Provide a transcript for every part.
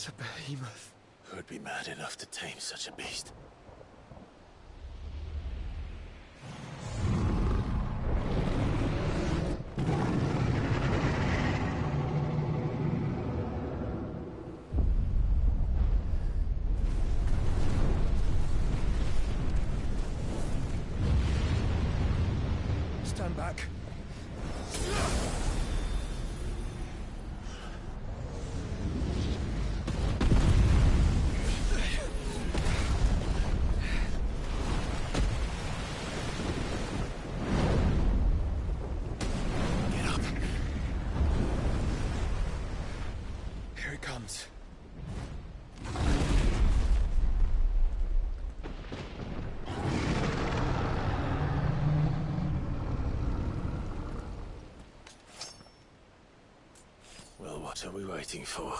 It's a behemoth. Who'd be mad enough to tame such a beast? Stand back. Here it comes. Well, what are we waiting for?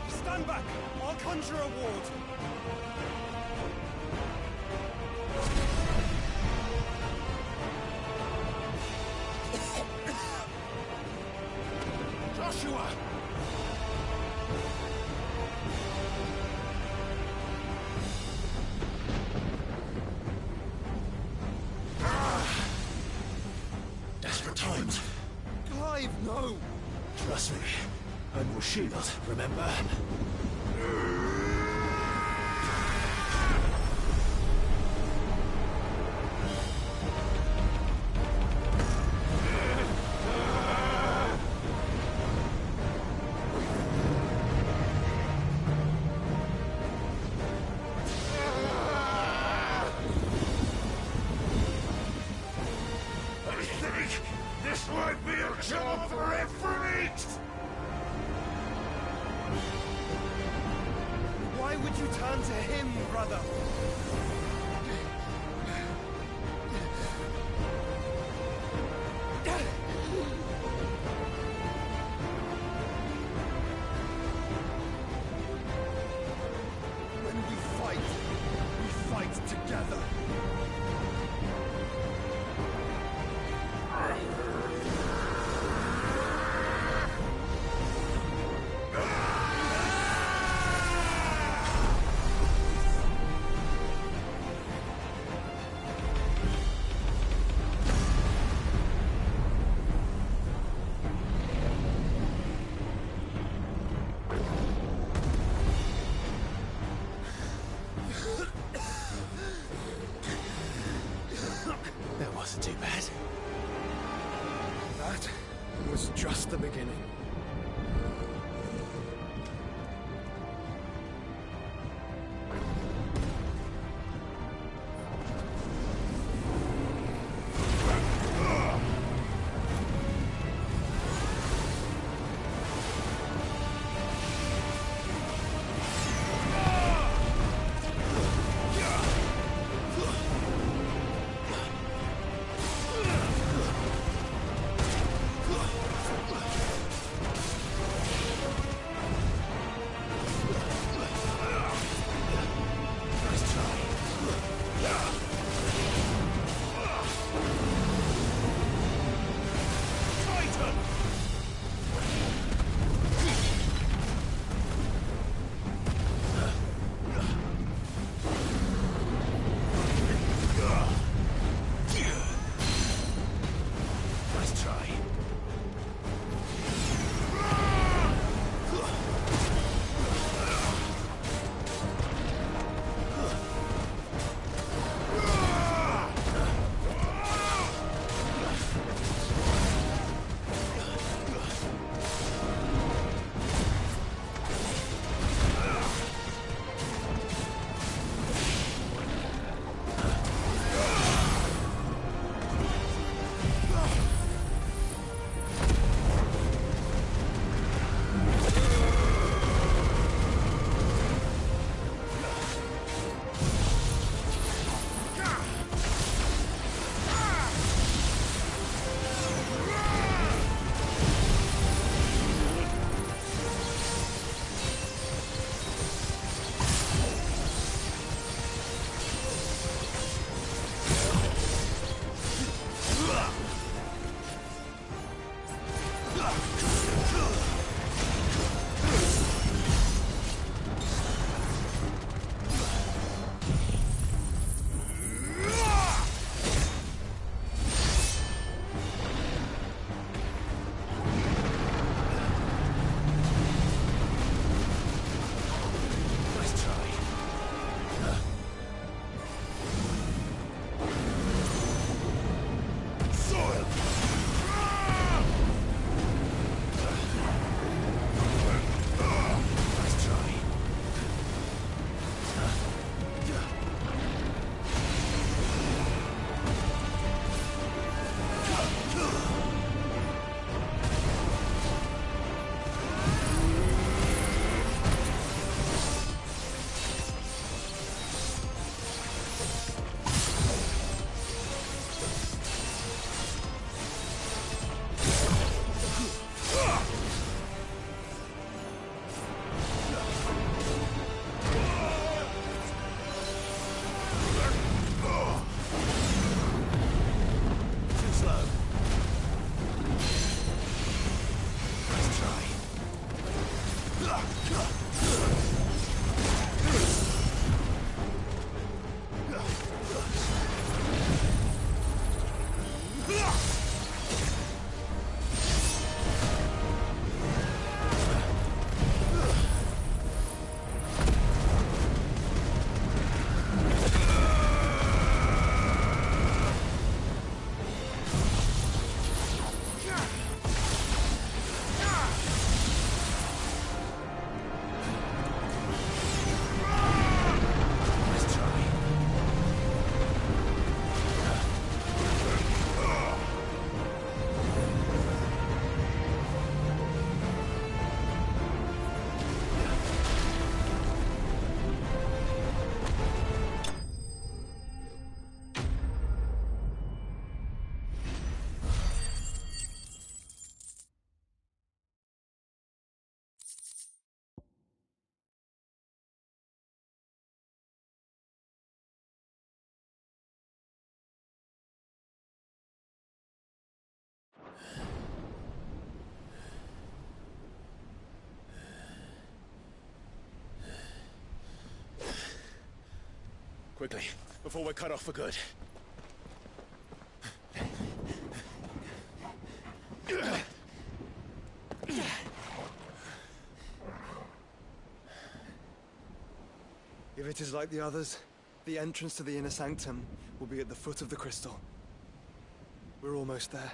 Stand back! I'll conjure a ward! Joshua! Desperate times. Clive, no! Trust me. I'm your shield, remember? I think this might be a job for Ifrit! Why would you turn to him, brother? When we fight together. That was just the beginning. Quickly, before we're cut off for good. If it is like the others, the entrance to the inner sanctum will be at the foot of the crystal. We're almost there.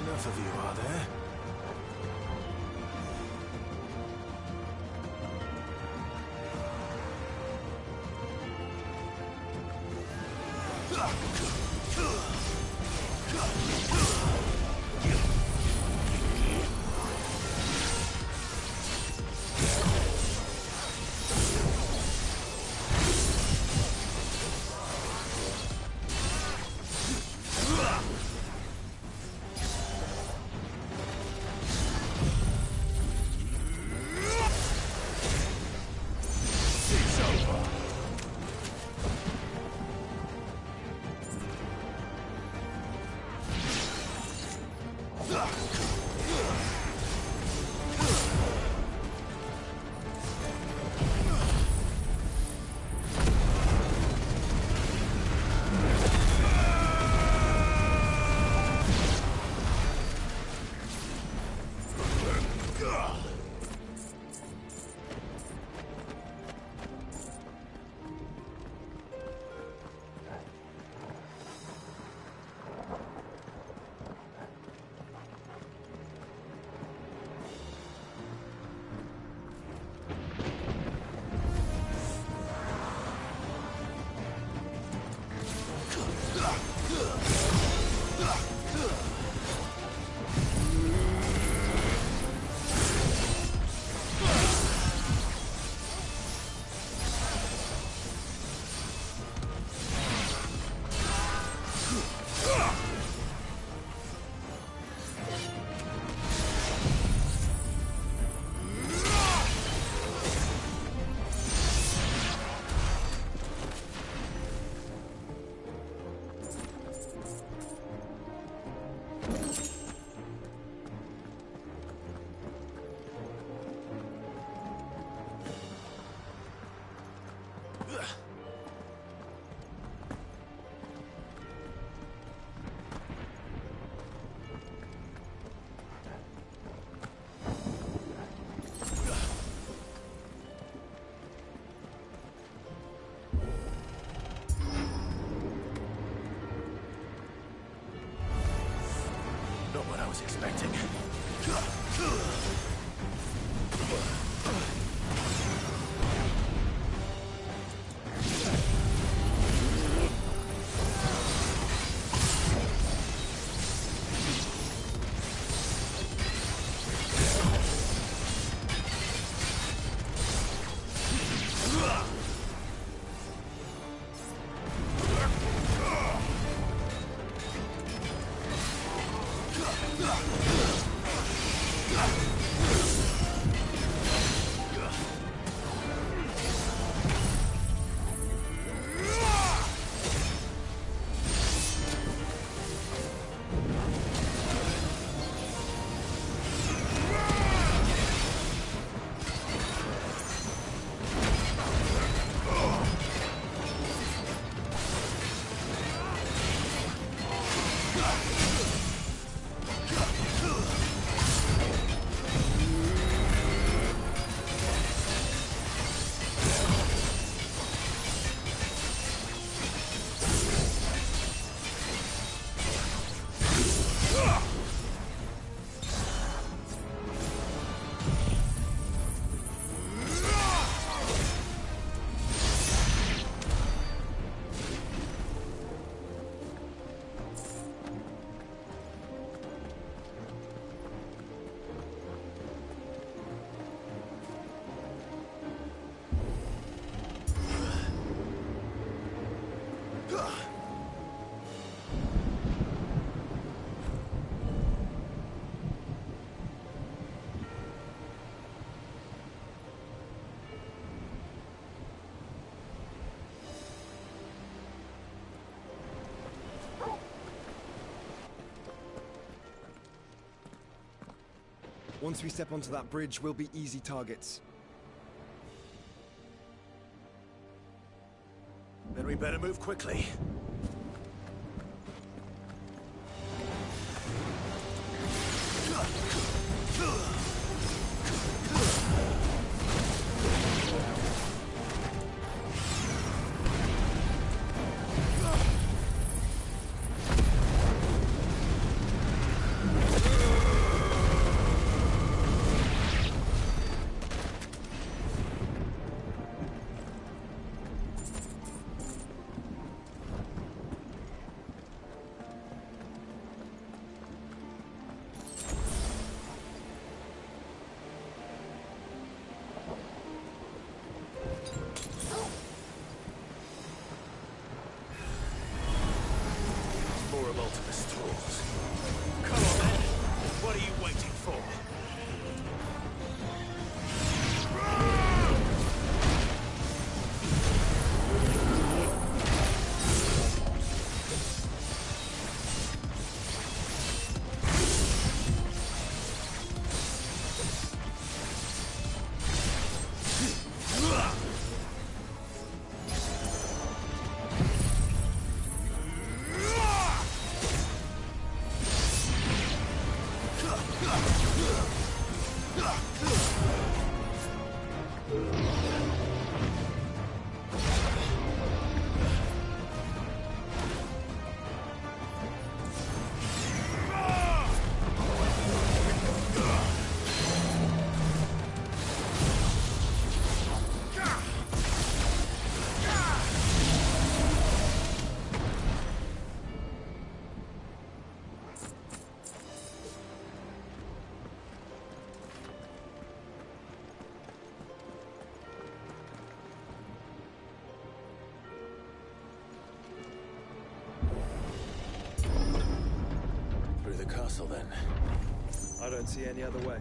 Enough of you, are there? Was expecting. Once we step onto that bridge, we'll be easy targets. Then we better move quickly. Castle, then. I don't see any other way.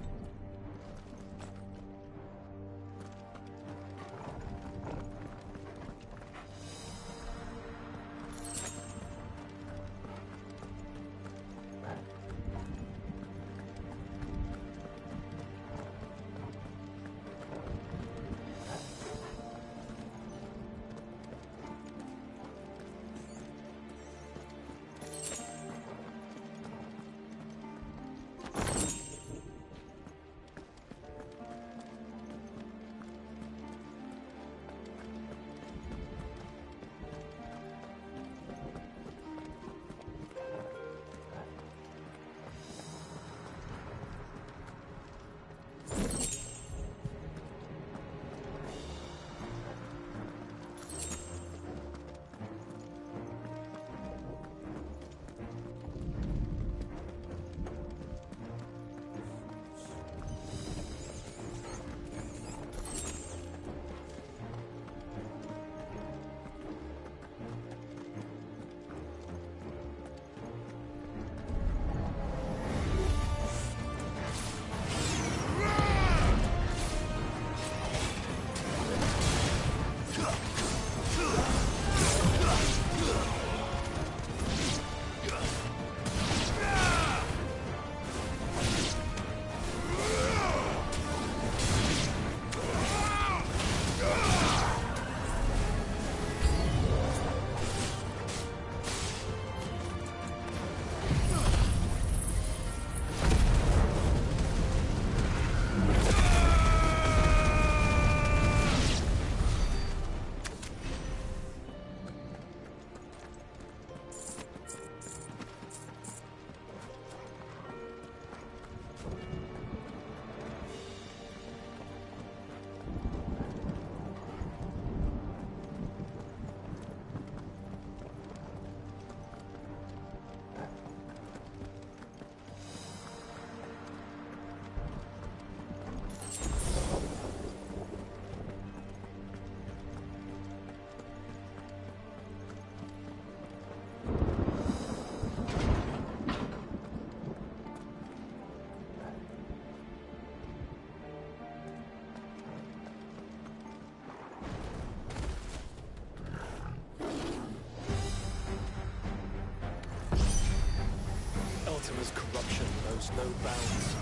Ultima's corruption knows no bounds.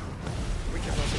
We cannot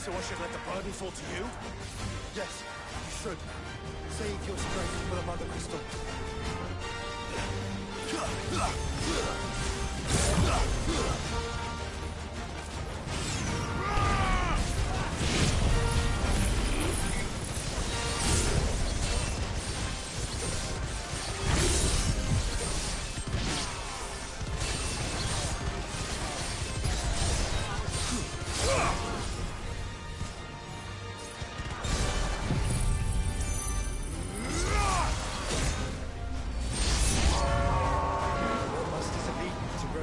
So I should let the burden fall to you? Yes, you should. Save your strength for the Mother Crystal.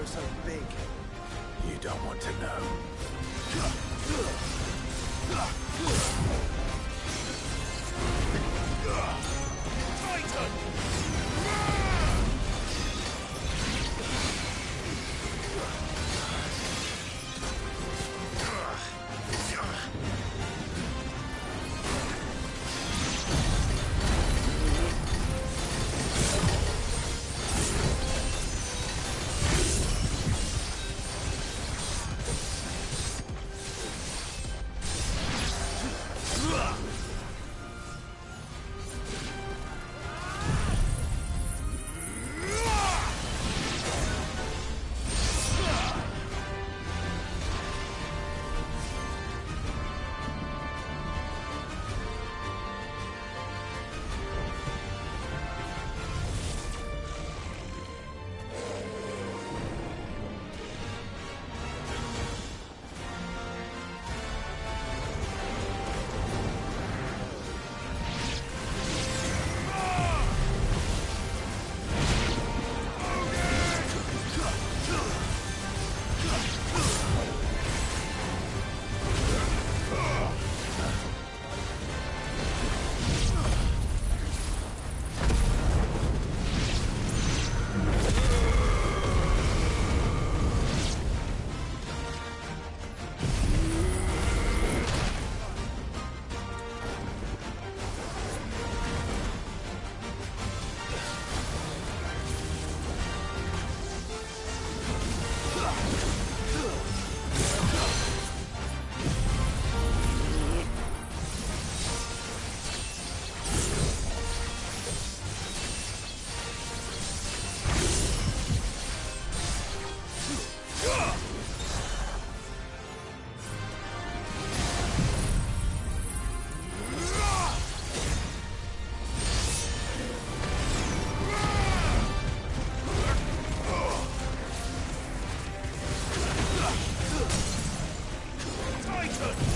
So big. You don't want to know. Titan!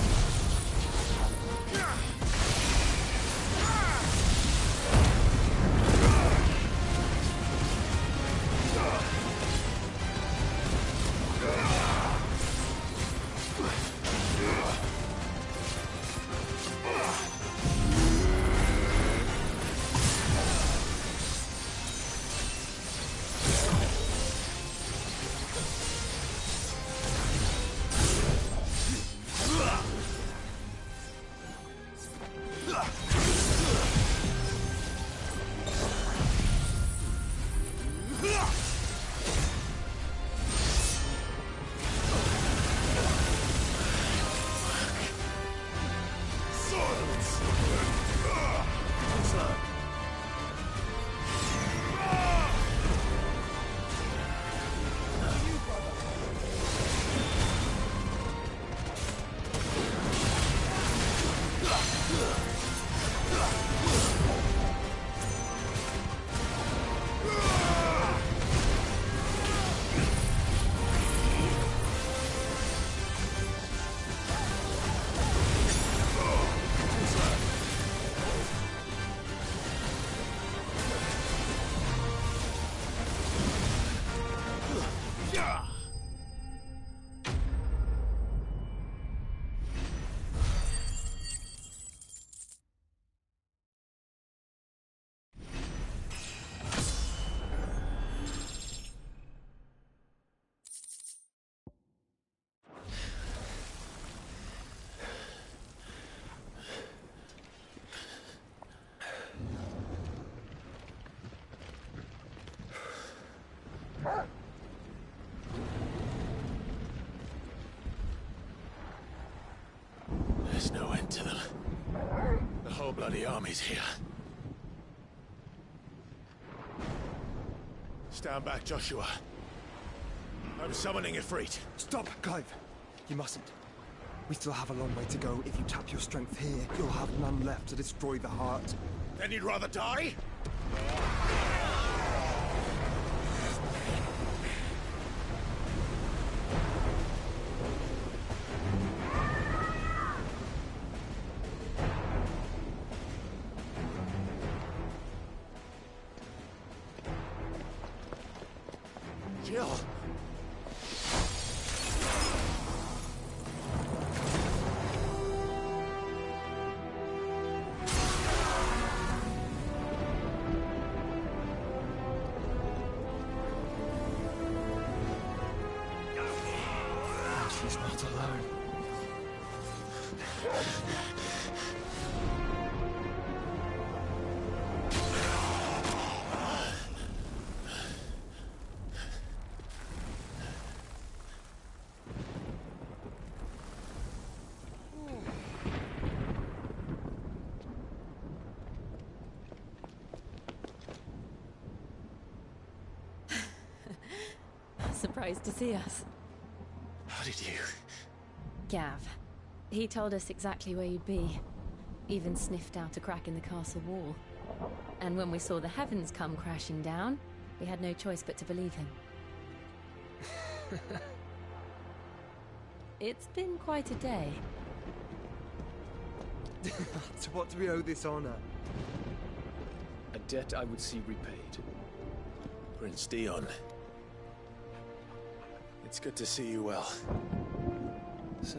army's here. Stand back, Joshua. I'm summoning Ifrit. Stop, Clive! You mustn't. We still have a long way to go. If you tap your strength here, you'll have none left to destroy the heart. Then you'd rather die? Jill! She's not alone. Surprised to see us. How did you... Gav. He told us exactly where you'd be. Even sniffed out a crack in the castle wall. And when we saw the heavens come crashing down, we had no choice but to believe him. It's been quite a day. To what do we owe this honor? A debt I would see repaid. Prince Dion. It's good to see you well. So,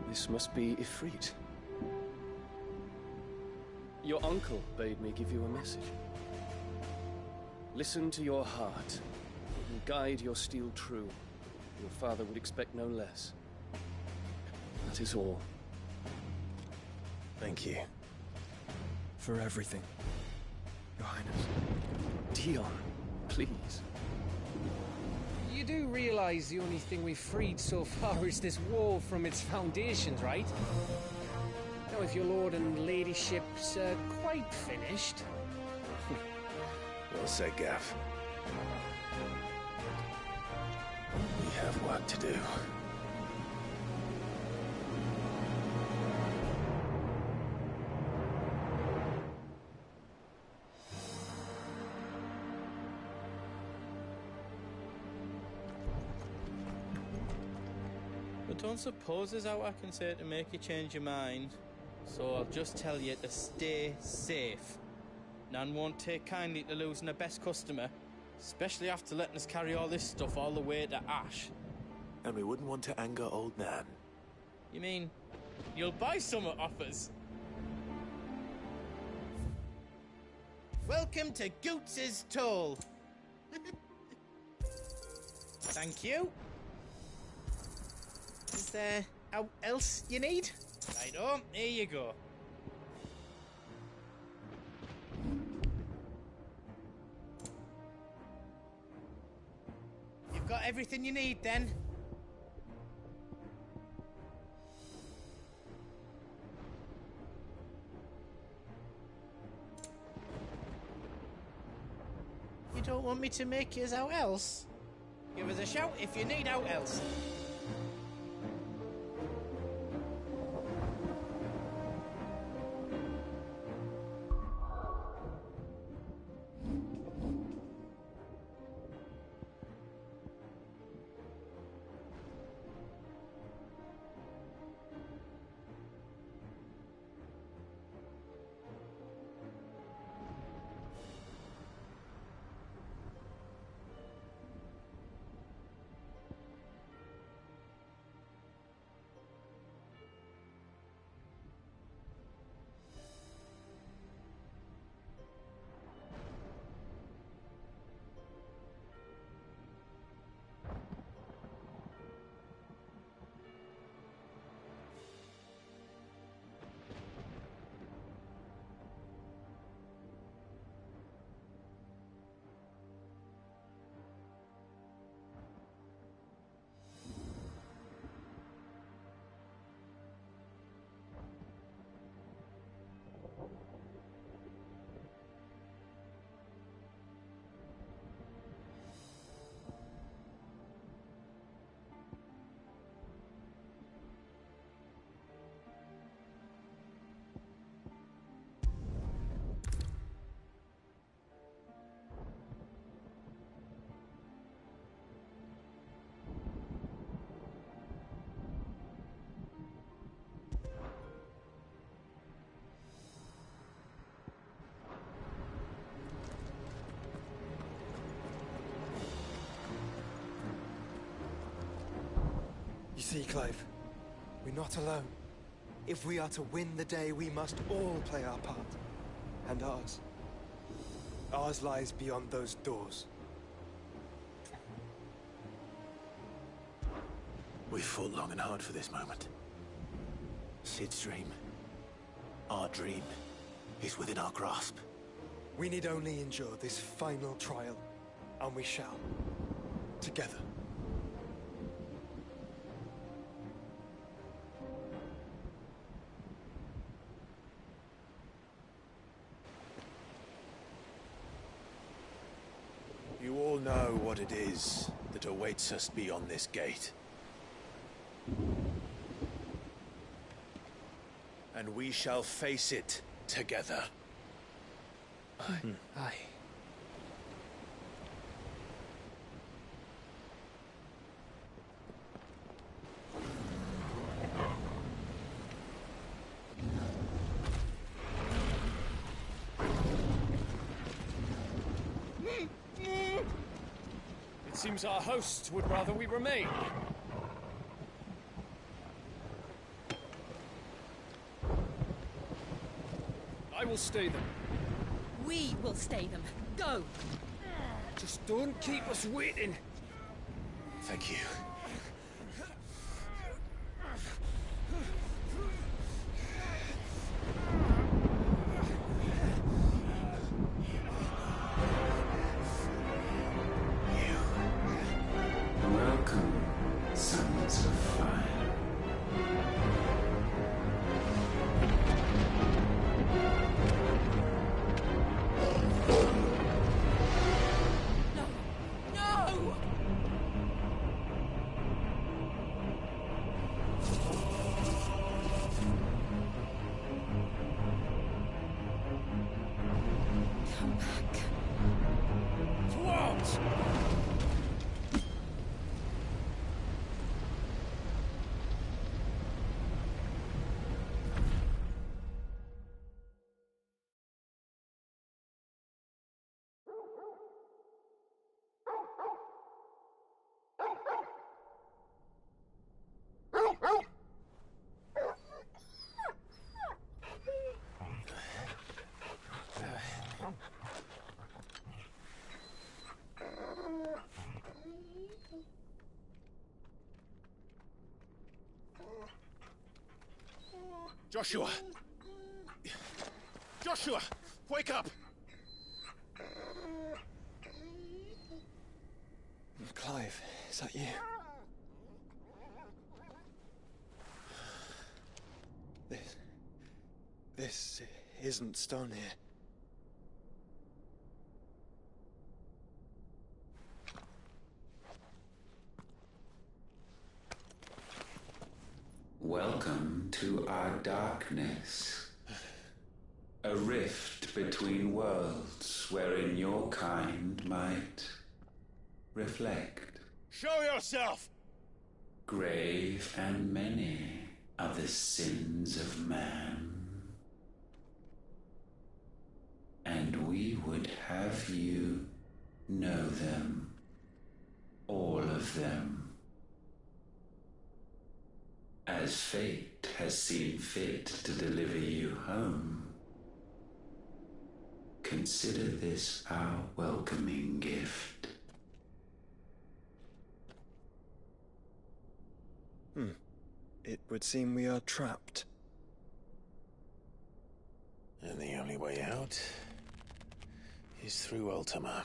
this must be Ifrit. Your uncle bade me give you a message. Listen to your heart, and guide your steel true. Your father would expect no less. That is all. Thank you. For everything, Your Highness. Dion, please. You do realize the only thing we've freed so far is this wall from its foundations, right? Now, if your lord and ladyship's quite finished... Well said, Gav. We have work to do. I don't suppose there's out I can say to make you change your mind. So I'll just tell you to stay safe. Nan won't take kindly to losing her best customer, especially after letting us carry all this stuff all the way to Ash. And we wouldn't want to anger old Nan. You mean, you'll buy some off us? Welcome to Goots's Toll. Thank you. Is there else you need? Righto, here you go. You've got everything you need then? You don't want me to make yours out else? Give us a shout if you need out else. see, Clive? We're not alone. If we are to win the day, we must all play our part. And ours. Ours lies beyond those doors. We fought long and hard for this moment. Sid's dream, our dream, is within our grasp. We need only endure this final trial, and we shall. Together. You all know what it is that awaits us beyond this gate. And we shall face it together. Aye. It seems our hosts would rather we remain. I will stay them. We will stay them. Go! Just don't keep us waiting. Thank you. Welcome, sons of fire. No! Come back. What? Joshua! Joshua! Wake up! Clive, is that you? This isn't stone here. Welcome to our darkness. A rift between worlds wherein your kind might reflect. Show yourself! Grave and many are the sins of man. And we would have you know them. All of them. As fate has seen fit to deliver you home, consider this our welcoming gift. It would seem we are trapped. And the only way out is through Ultima.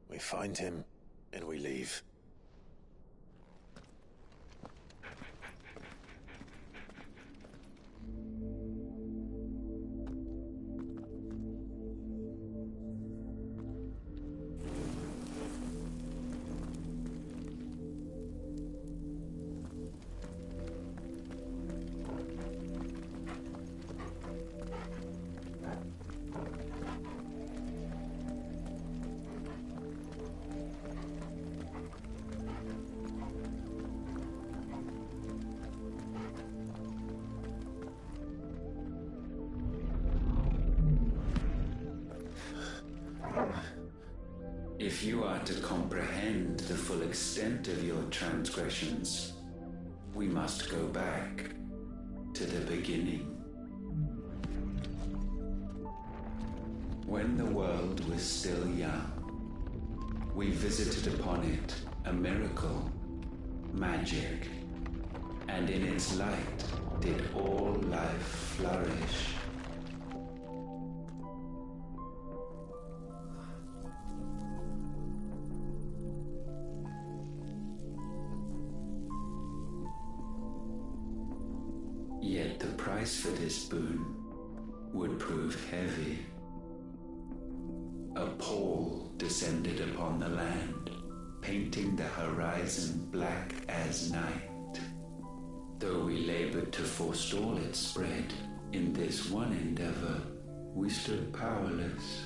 We find him, and we leave. If you are to comprehend the full extent of your transgressions, we must go back to the beginning. When the world was still young, we visited upon it a miracle, magic, and in its light did all life flourish. Yet the price for this boon would prove heavy. A pall descended upon the land, painting the horizon black as night. Though we labored to forestall its spread, in this one endeavor we stood powerless.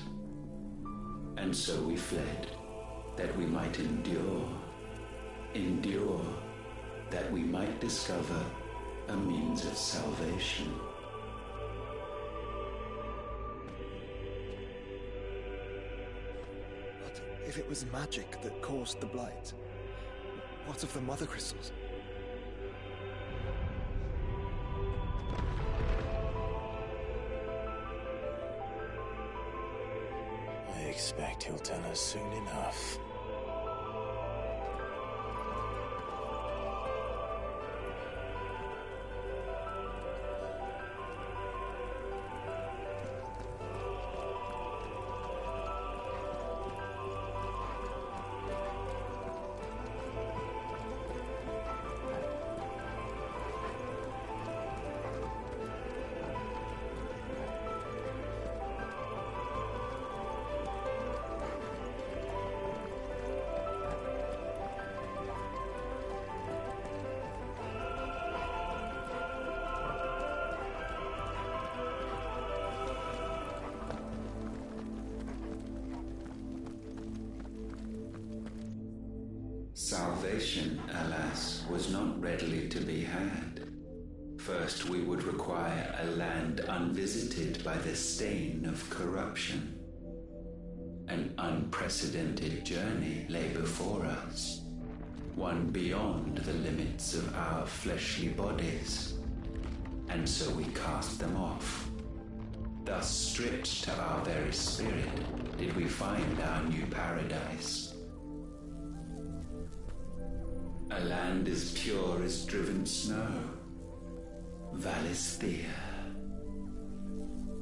And so we fled, that we might endure, that we might discover a means of salvation. But if it was magic that caused the blight, what of the mother crystals? I expect he'll tell us soon enough. Salvation, alas, was not readily to be had. First, we would require a land unvisited by the stain of corruption. An unprecedented journey lay before us, one beyond the limits of our fleshly bodies. And so we cast them off. Thus, stripped to our very spirit, did we find our new paradise. A land as pure as driven snow, Valisthea.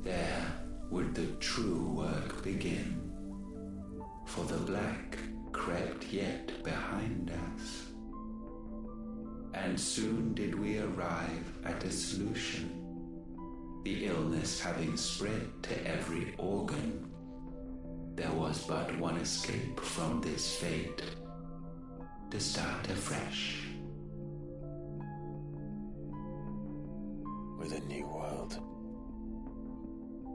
There would the true work begin, for the black crept yet behind us. And soon did we arrive at a solution, the illness having spread to every organ. There was but one escape from this fate, to start afresh. With a new world.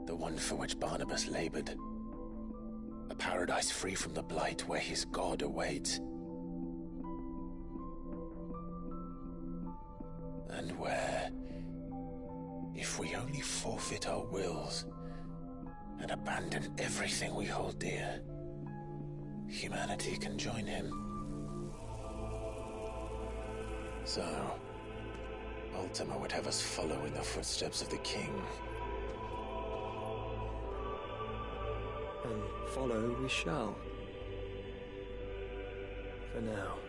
The one for which Barnabas labored. A paradise free from the blight where his God awaits. And where, if we only forfeit our wills and abandon everything we hold dear, humanity can join him. So, Ultima would have us follow in the footsteps of the king. And follow we shall. For now.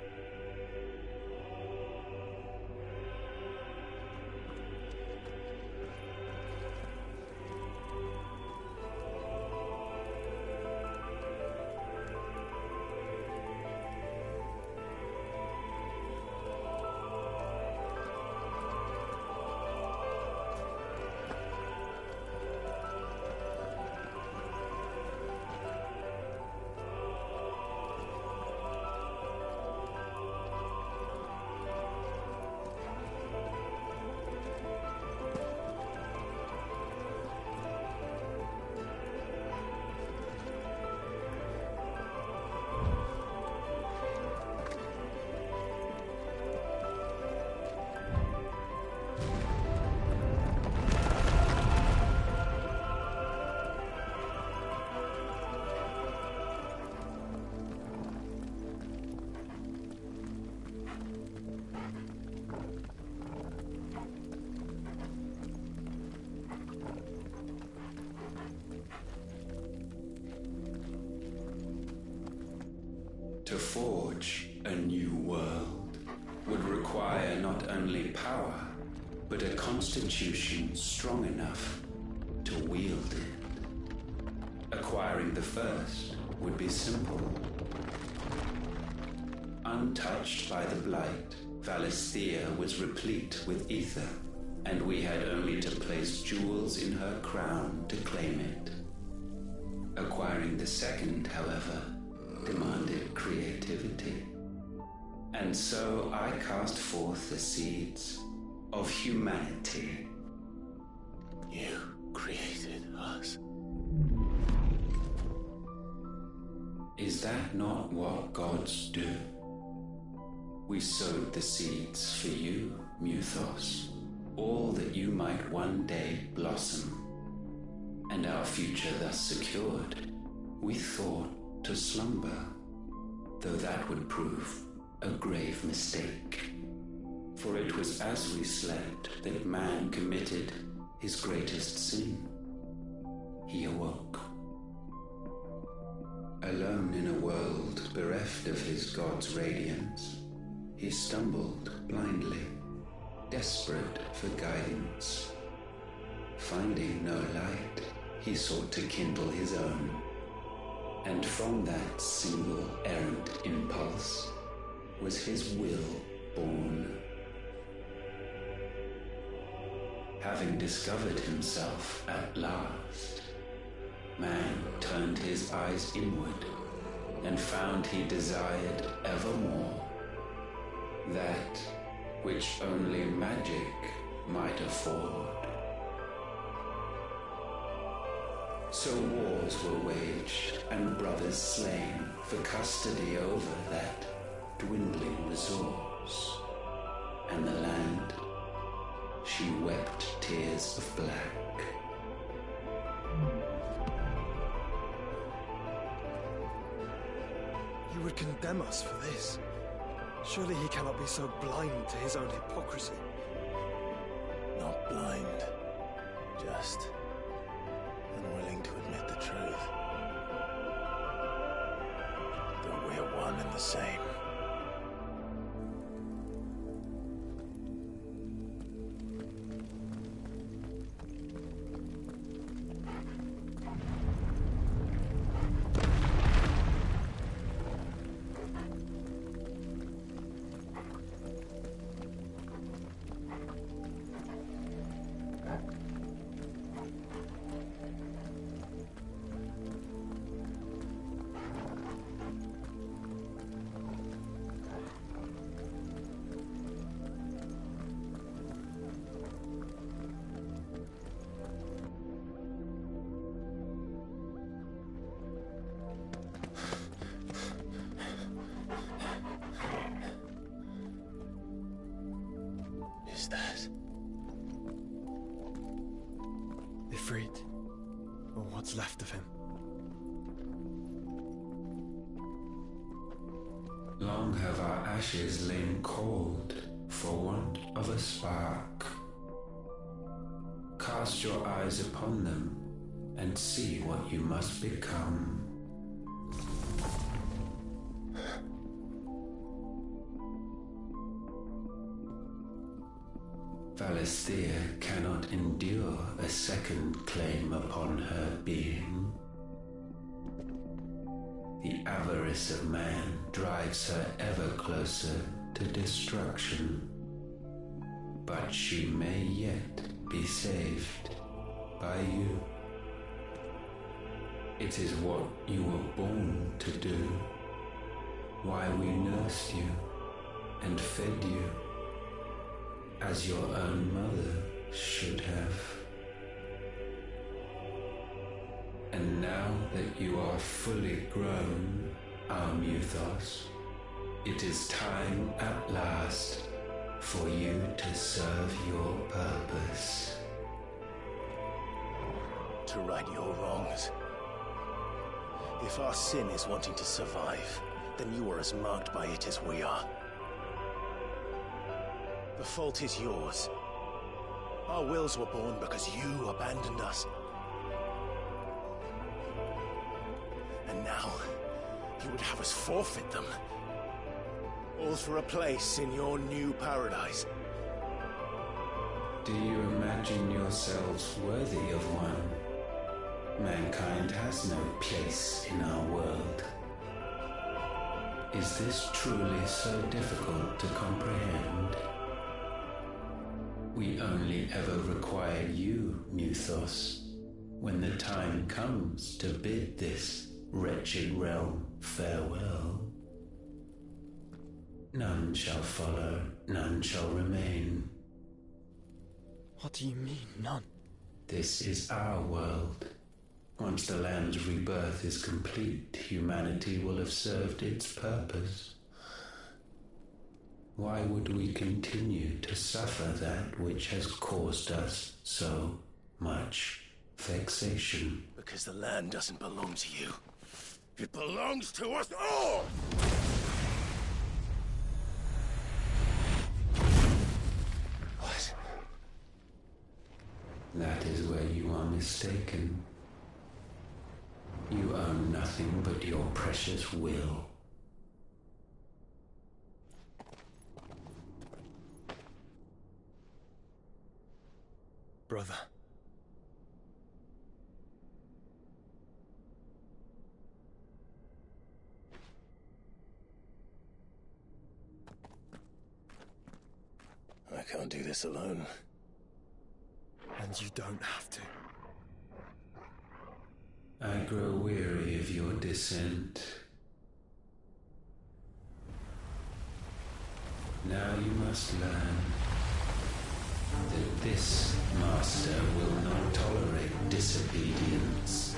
To forge a new world would require not only power, but a constitution strong enough to wield it. Acquiring the first would be simple. Untouched by the Blight, Valisthea was replete with ether, and we had only to place jewels in her crown to claim it. Acquiring the second, however, demanded creativity. And so I cast forth the seeds of humanity. You created us. Is that not what gods do? We sowed the seeds for you, Muthos, all that you might one day blossom. And our future thus secured, we thought to slumber, though that would prove a grave mistake. For it was as we slept that man committed his greatest sin. He awoke. Alone in a world bereft of his god's radiance, he stumbled blindly, desperate for guidance. Finding no light, he sought to kindle his own. And from that single errant impulse was his will born. Having discovered himself at last, man turned his eyes inward and found he desired evermore that which only magic might afford. So wars were waged and brothers slain for custody over that dwindling resource, and the land, she wept tears of black. You would condemn us for this. Surely he cannot be so blind to his own hypocrisy. Not blind, just unwilling to admit the truth. Though we're one and the same. Is that? Ifrit, or what's left of him. Long have our ashes lain cold for want of a spark. Cast your eyes upon them and see what you must become. Valisthea cannot endure a second claim upon her being. The avarice of man drives her ever closer to destruction. But she may yet be saved by you. It is what you were born to do, why we nursed you and fed you, as your own mother should have. And now that you are fully grown, our Muthos, it is time at last for you to serve your purpose. To right your wrongs. If our sin is wanting to survive, then you are as marked by it as we are. The fault is yours. Our wills were born because you abandoned us. And now, You would have us forfeit them. All for a place in your new paradise. Do you imagine yourselves worthy of one? Mankind has no place in our world. Is this truly so difficult to comprehend? We only ever require you, Muthos, when the time comes to bid this wretched realm farewell. None shall follow, none shall remain. What do you mean, none? This is our world. Once the land's rebirth is complete, humanity will have served its purpose. Why would we continue to suffer that which has caused us so much vexation? Because the land doesn't belong to you. It belongs to us all! What? That is where you are mistaken. You own nothing but your precious will. Brother. I can't do this alone. And you don't have to. I grow weary of your dissent. Now you must learn that this master will not tolerate disobedience.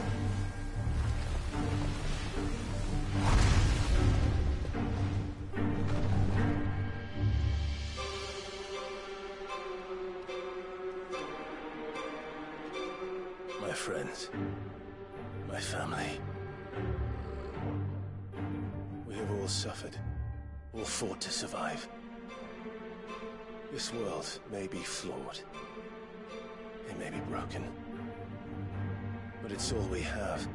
My friends, my family. We have all suffered, all fought to survive. This world may be flawed. It may be broken. But it's all we have.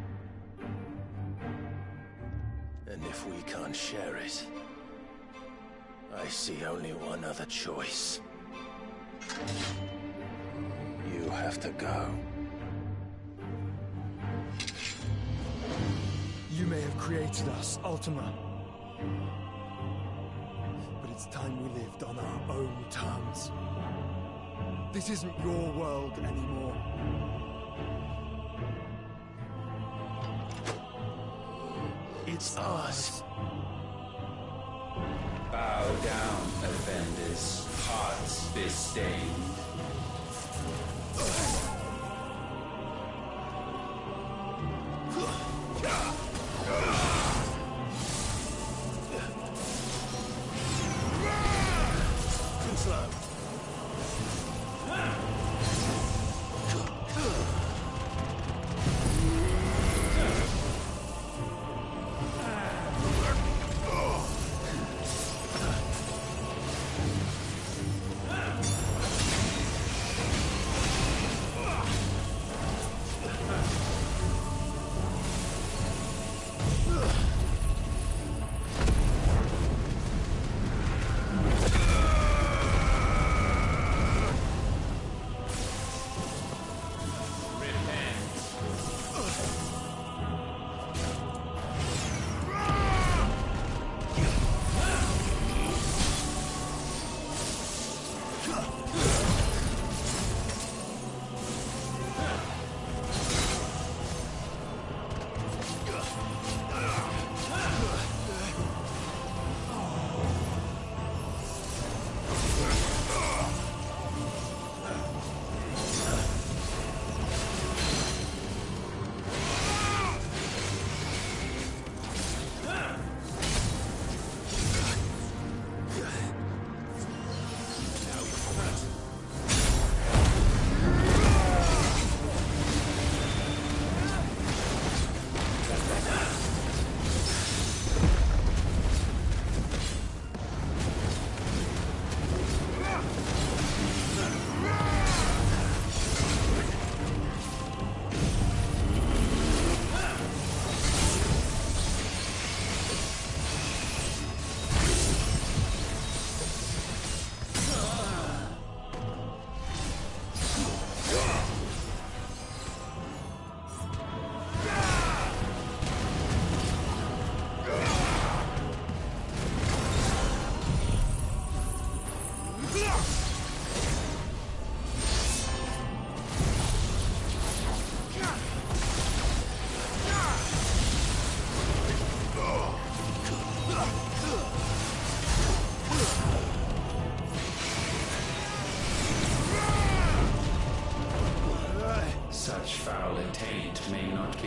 And if we can't share it, I see only one other choice. You have to go. You may have created us, Ultima. But it's time we lived on our own terms. This isn't your world anymore. It's ours. Bow down, offenders, hearts be stained.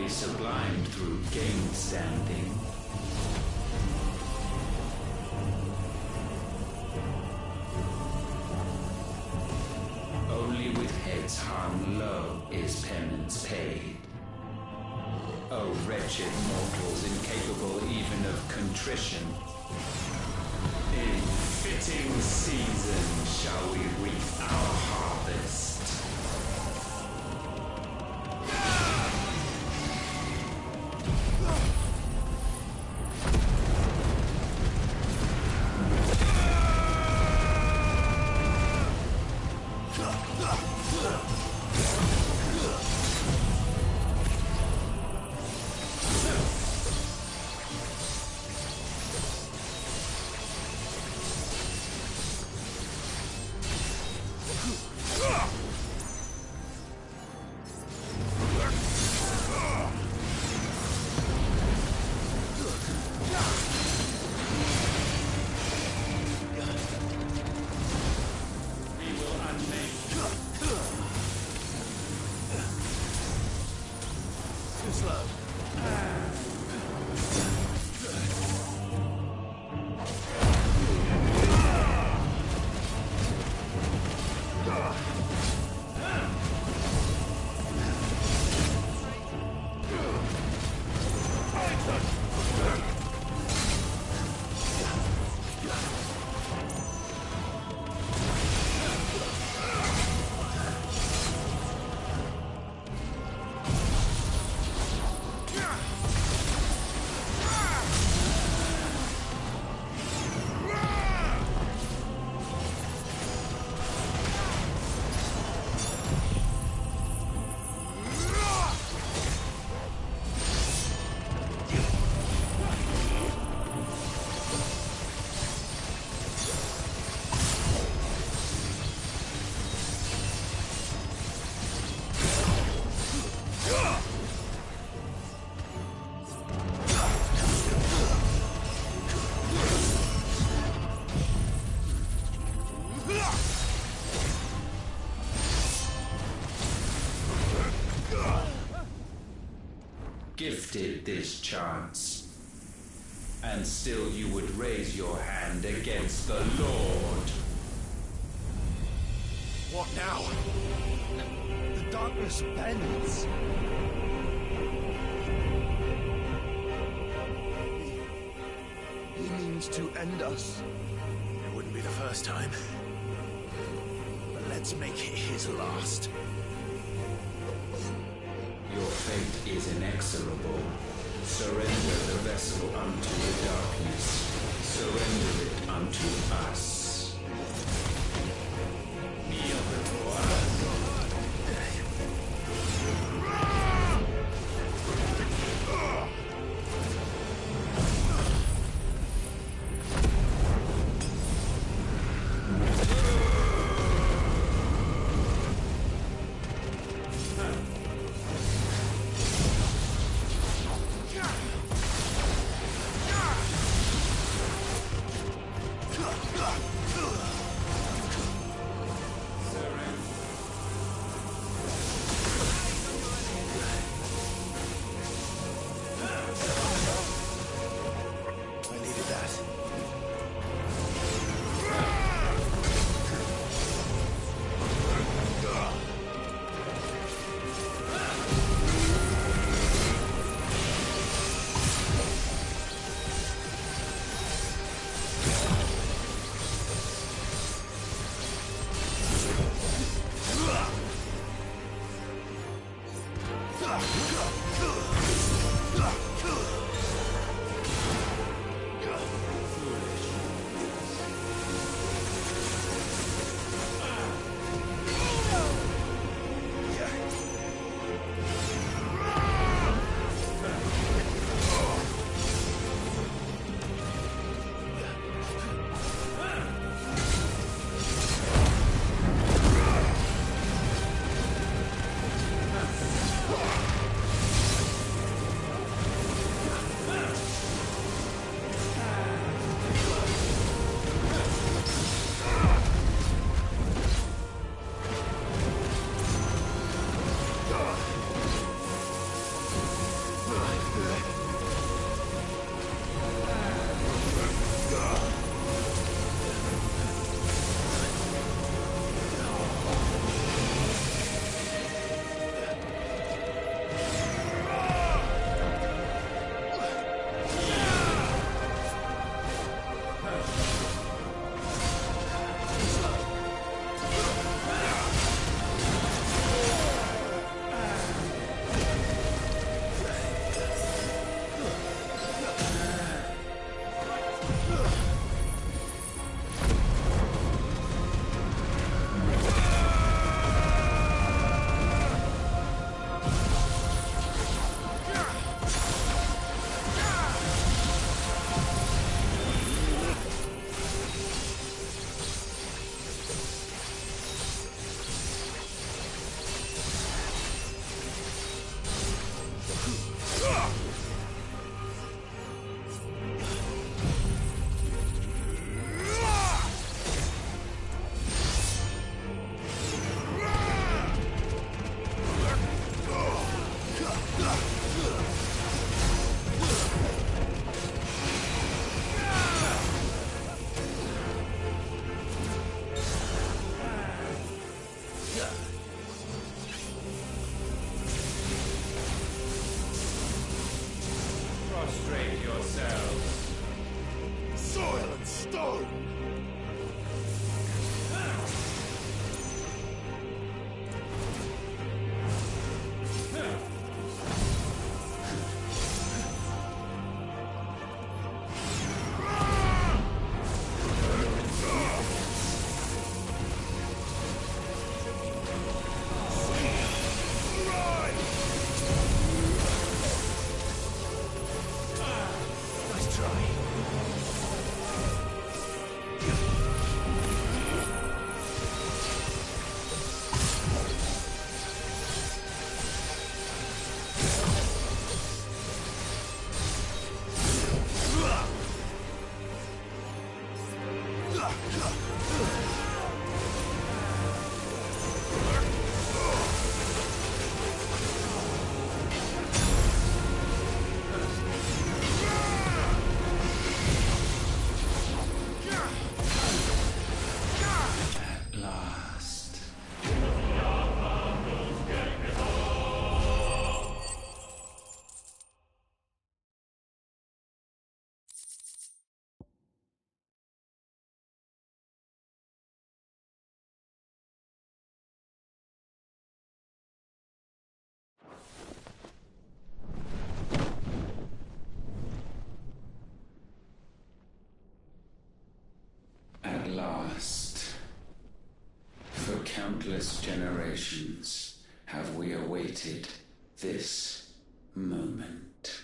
merely sublimed through game standing. Only with heads hung low is penance paid. O wretched mortals incapable even of contrition, in fitting season shall we reap our harvest. Gifted this chance, and still you would raise your hand against the Lord. What now? The darkness bends. He means to end us. It wouldn't be the first time. But let's make it his last. Your fate is inexorable. Surrender the vessel unto the darkness. Surrender it unto us. Kneel before us. Ah! countless generations have we awaited this moment.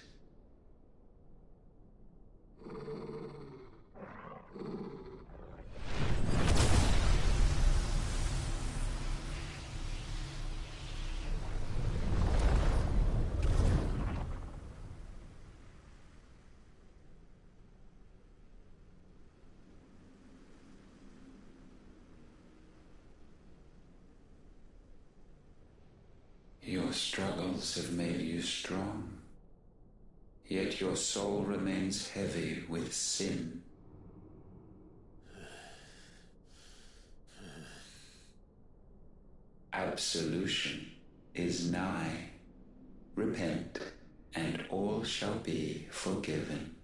Your struggles have made you strong, yet your soul remains heavy with sin. Absolution is nigh. Repent, and all shall be forgiven.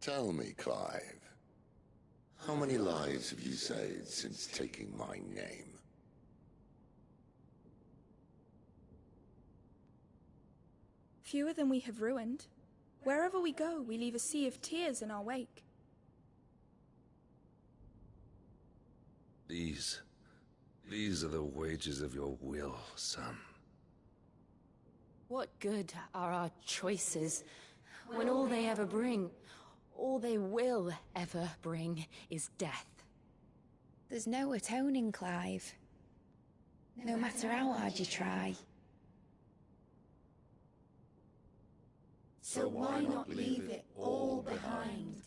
Tell me, Clive, how many lives have you saved since taking my name? Fewer than we have ruined. Wherever we go, we leave a sea of tears in our wake. These are the wages of your will, son. What good are our choices when all they ever bring, all they will ever bring, is death? There's no atoning, Clive. No matter how hard you try. So why not leave it all behind?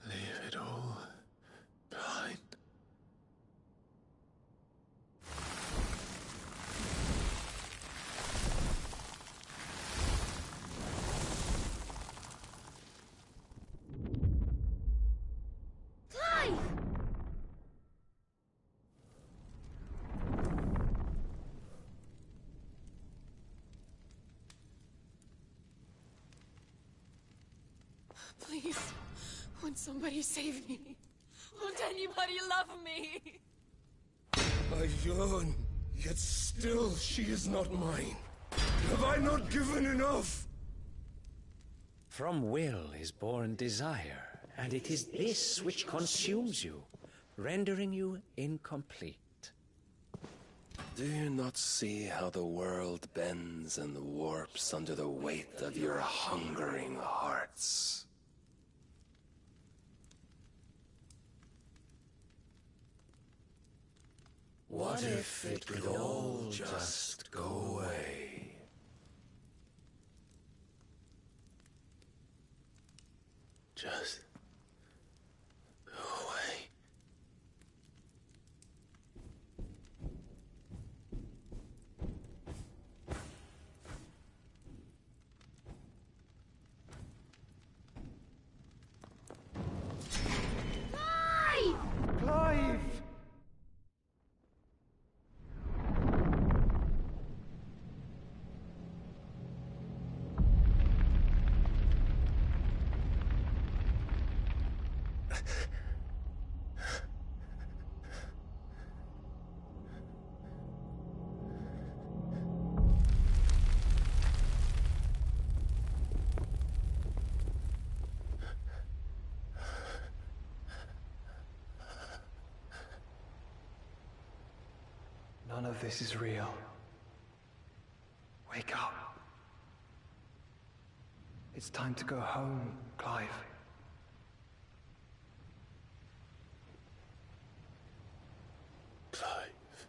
Leave it all behind. Clive! Please, won't somebody save me? Won't anybody love me? I yearn, yet still she is not mine. Have I not given enough? From will is born desire, and it is this which consumes you, rendering you incomplete. Do you not see how the world bends and warps under the weight of your hungering hearts? What if it could all just go away? Just go away. Clive! None of this is real. Wake up. It's time to go home, Clive. Clive.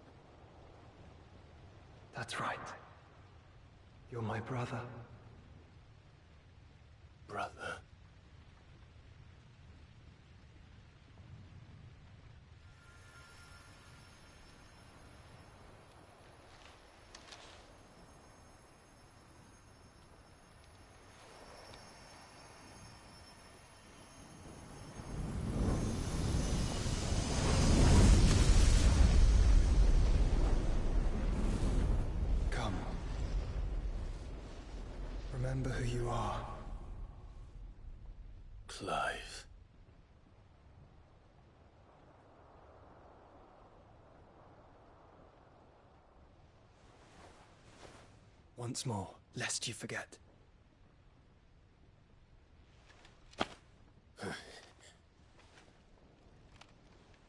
That's right. You're my brother. Brother. remember who you are. Clive. Once more, lest you forget.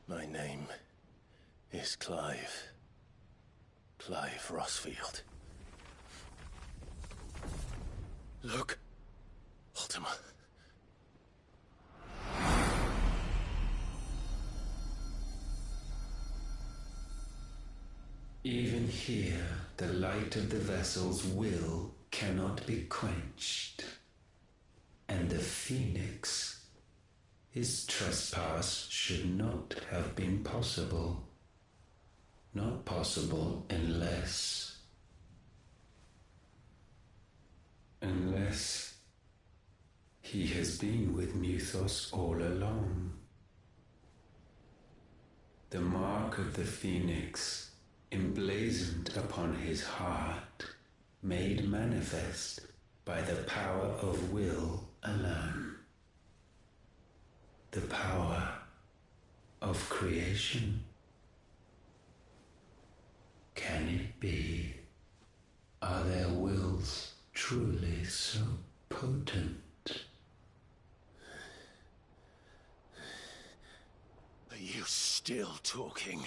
My name is Clive. Clive Rossfield. Look, Ultima. Even here, the light of the vessel's will cannot be quenched. And the Phoenix, his trespass should not have been possible. Not possible unless he has been with Muthos all along. The mark of the Phoenix, emblazoned upon his heart, made manifest by the power of will alone. The power of creation. Can it be? Are their wills truly so potent? Are you still talking?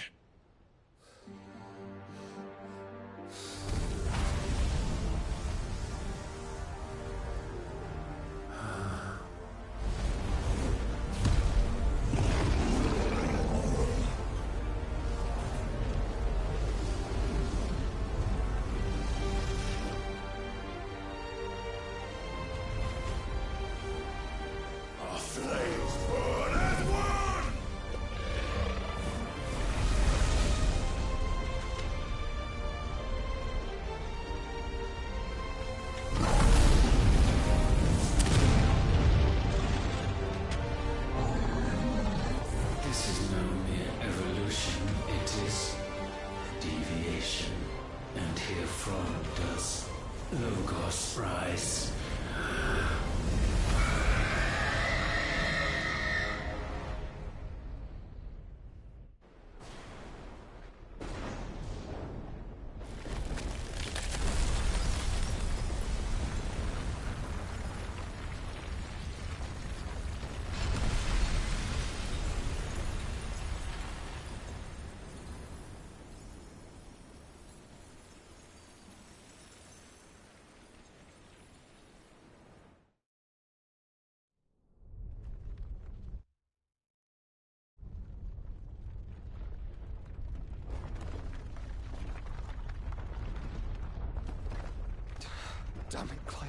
Damn it, Clive.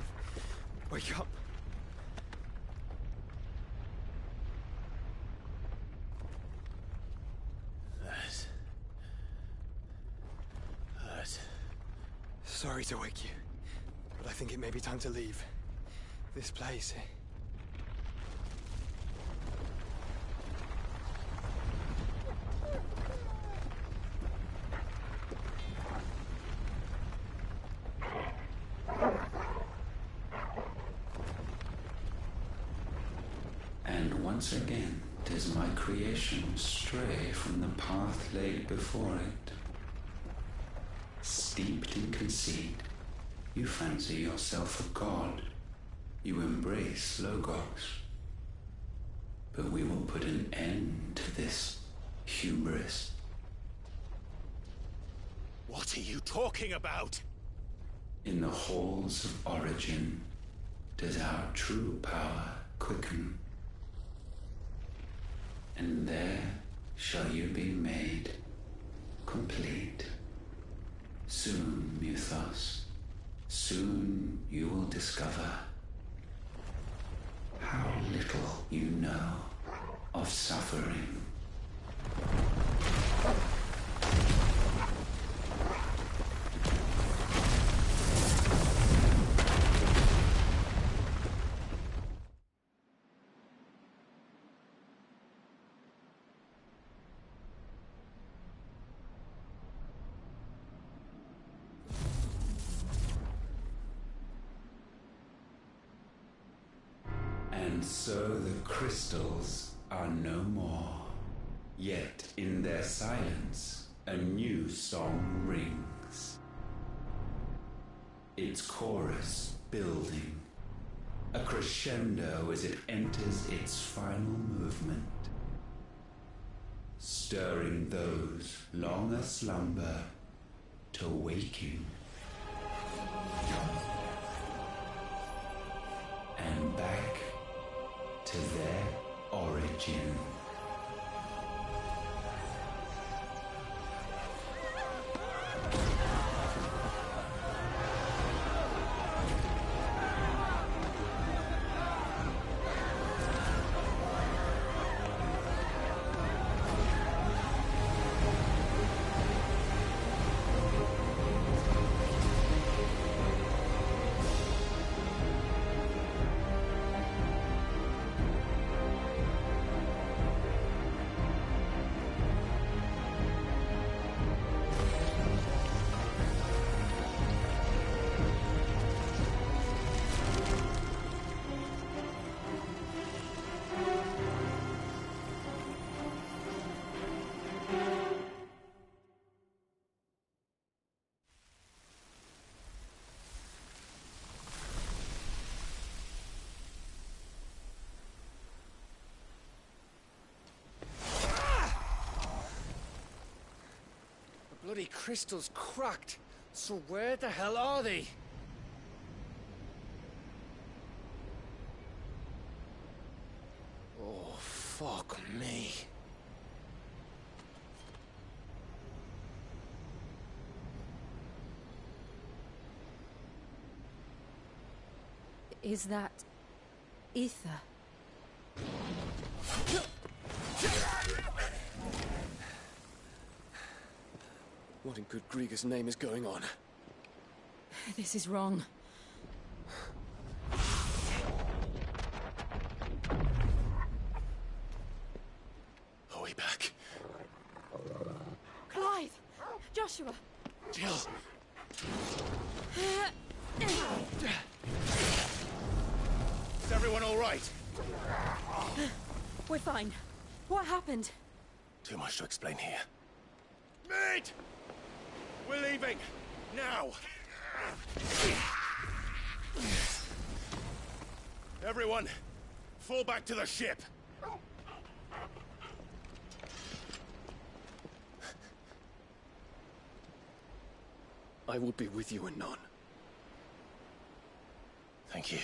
Wake up. That. Sorry to wake you, but I think it may be time to leave. This place. Once again does my creation stray from the path laid before it. Steeped in conceit, you fancy yourself a god. You embrace Logos. But we will put an end to this hubris. What are you talking about? In the halls of origin does our true power quicken. And there shall you be made complete. Soon, Muthos, soon you will discover how little you know of suffering. And so the crystals are no more. Yet in their silence, a new song rings. Its chorus building, a crescendo as it enters its final movement, stirring those long aslumber to waking. And back to their origin. Bloody crystal's cracked. So where the hell are they? Oh, fuck me. Is that ether? What in good Grieger's name is going on? This is wrong. Are we back? Clive! Joshua! Jill! Is everyone all right? We're fine. What happened? Too much to explain here. Mate! We're leaving! Now! Everyone, fall back to the ship! I will be with you anon. Thank you.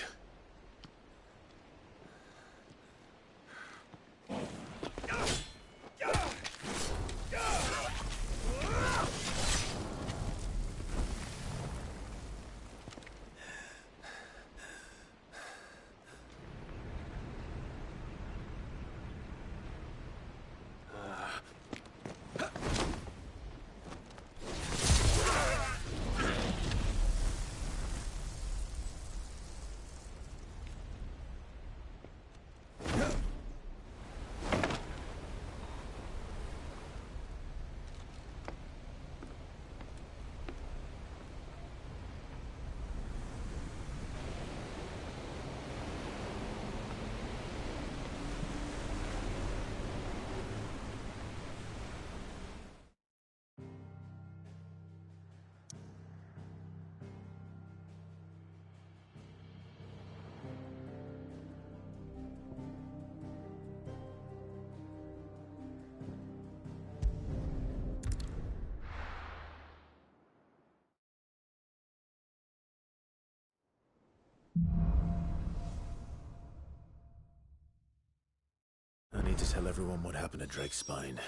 I need to tell everyone what happened at Drake's Spine.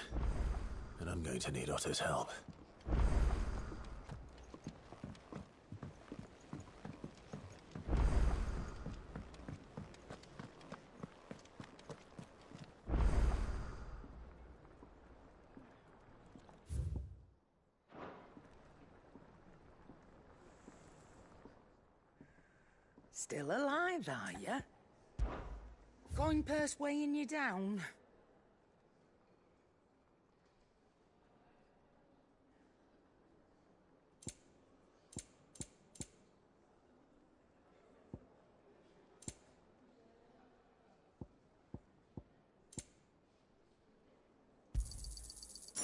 And I'm going to need Otto's help. Still alive, are you? Coin purse weighing you down?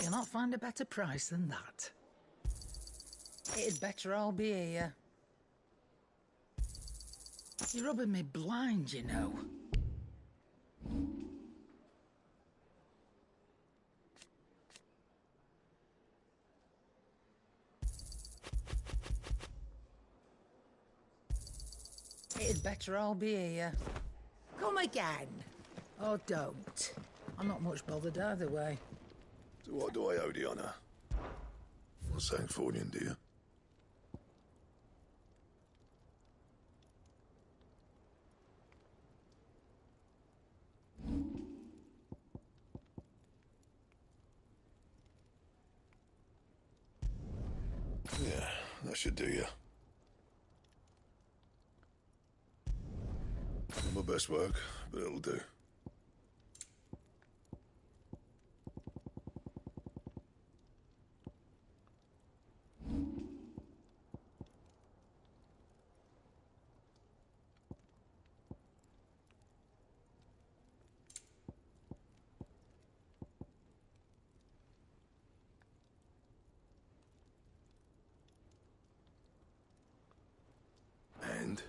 You'll not find a better price than that. It'd better all be here. You're rubbing me blind, you know. It'd better all be here. Come again. Or don't. I'm not much bothered either way. So what do I owe the honour? For Sanfordine, do you? Yeah, that should do you. Not my best work, but it'll do. And?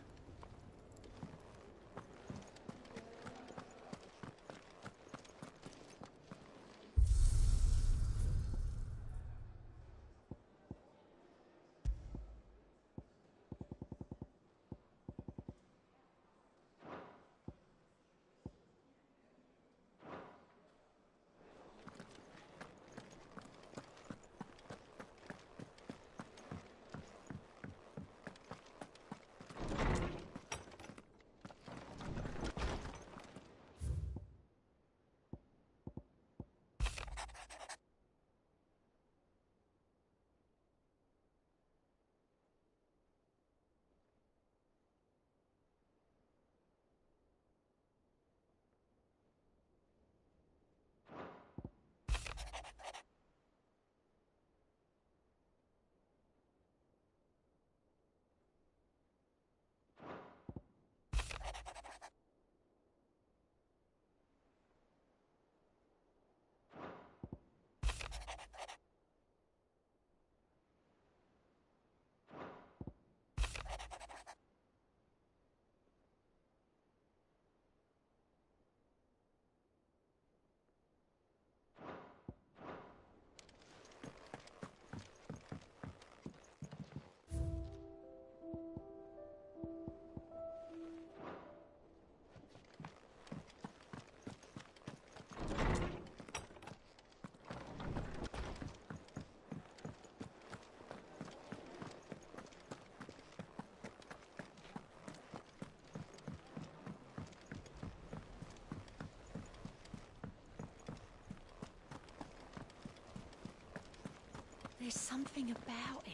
There's something about it.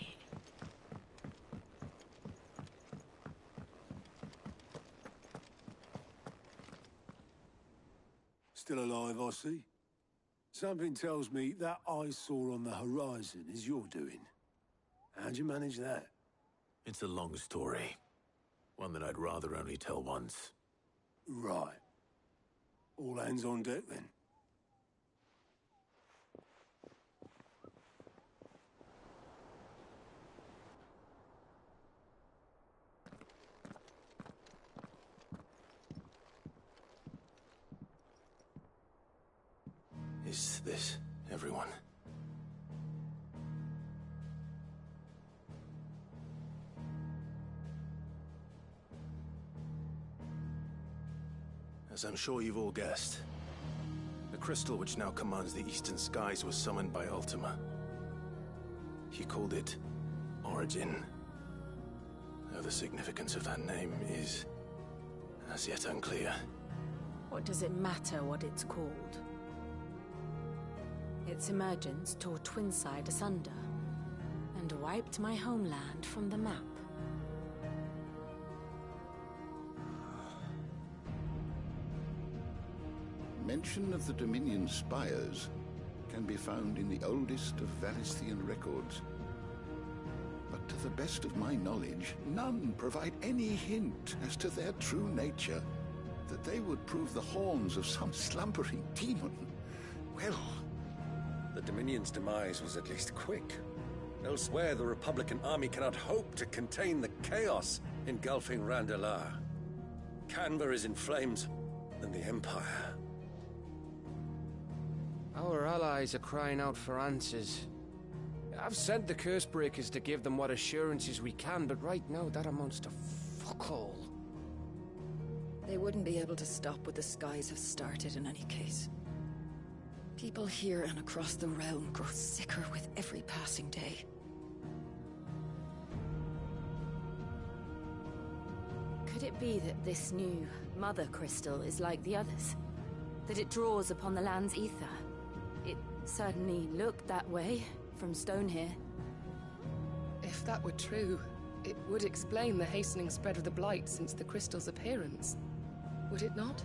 Still alive, I see. Something tells me that I saw on the horizon is your doing. How'd you manage that? It's a long story. One that I'd rather only tell once. Right. All hands on deck, then. Is this everyone? As I'm sure you've all guessed, the crystal which now commands the eastern skies was summoned by Ultima. He called it Origin. Though the significance of that name is as yet unclear. What does it matter what it's called? Its emergence tore Twinside asunder and wiped my homeland from the map. Mention of the Dominion spires can be found in the oldest of Valisthian records. But to the best of my knowledge, none provide any hint as to their true nature, that they would prove the horns of some slumbering demon. Well, The Dominion's demise was at least quick. Elsewhere, the Republican army cannot hope to contain the chaos engulfing Randalar. Canva is in flames, and the Empire. Our allies are crying out for answers. I've sent the curse breakers to give them what assurances we can, but right now that amounts to fuck all. They wouldn't be able to stop what the skies have started in any case. People here and across the realm grow sicker with every passing day. Could it be that this new Mother Crystal is like the others? That it draws upon the land's ether? It certainly looked that way from stone here. If that were true, it would explain the hastening spread of the Blight since the crystal's appearance. Would it not?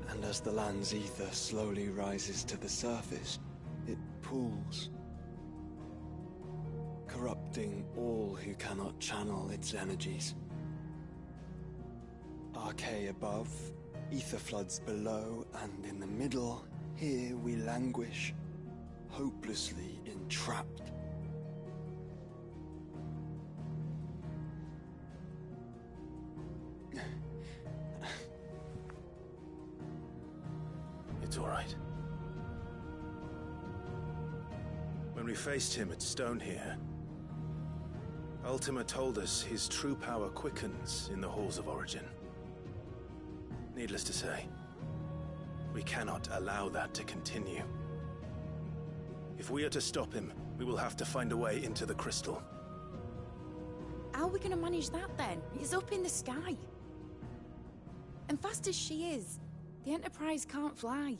And as the land's ether slowly rises to the surface, it pools, corrupting all who cannot channel its energies. Archay above, ether floods below, and in the middle, here we languish, hopelessly entrapped. It's all right. When we faced him at Stone here, Ultima told us his true power quickens in the Halls of Origin. Needless to say, we cannot allow that to continue. If we are to stop him, we will have to find a way into the crystal. How are we gonna manage that then? It's up in the sky. And fast as she is, the Enterprise can't fly.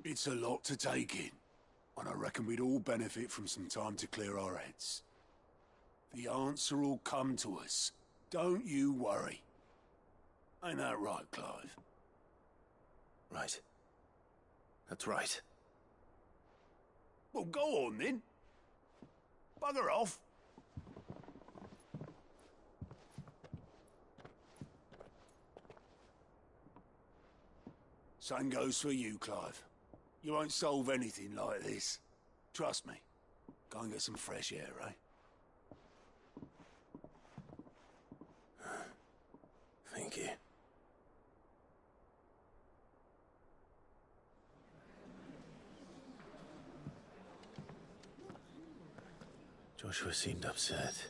It's a lot to take in, and I reckon we'd all benefit from some time to clear our heads. The answer will come to us. Don't you worry. Ain't that right, Clive? Right. That's right. Well, go on then. Bugger off. Same goes for you, Clive. You won't solve anything like this. Trust me. Go and get some fresh air, eh? Thank you. Joshua seemed upset.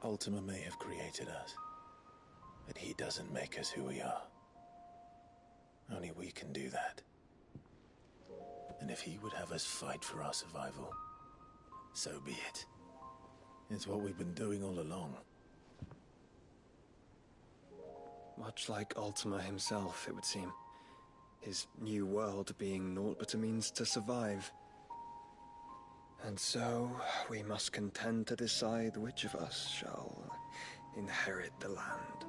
Ultima may have created us, but he doesn't make us who we are. Only we can do that. And if he would have us fight for our survival, so be it. It's what we've been doing all along. Much like Ultima himself, it would seem. His new world being naught but a means to survive. And so, we must contend to decide which of us shall inherit the land.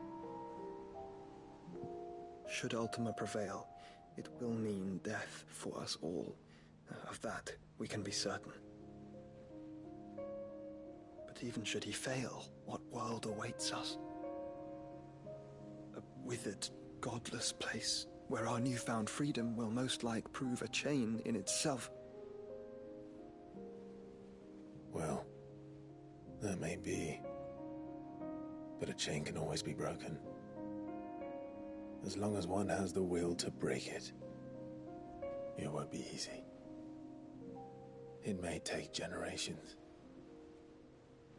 Should Ultima prevail, it will mean death for us all. Of that, we can be certain. But even should he fail, what world awaits us? A withered, godless place, where our newfound freedom will most like prove a chain in itself. Well, that may be. But a chain can always be broken. As long as one has the will to break it, it won't be easy. It may take generations,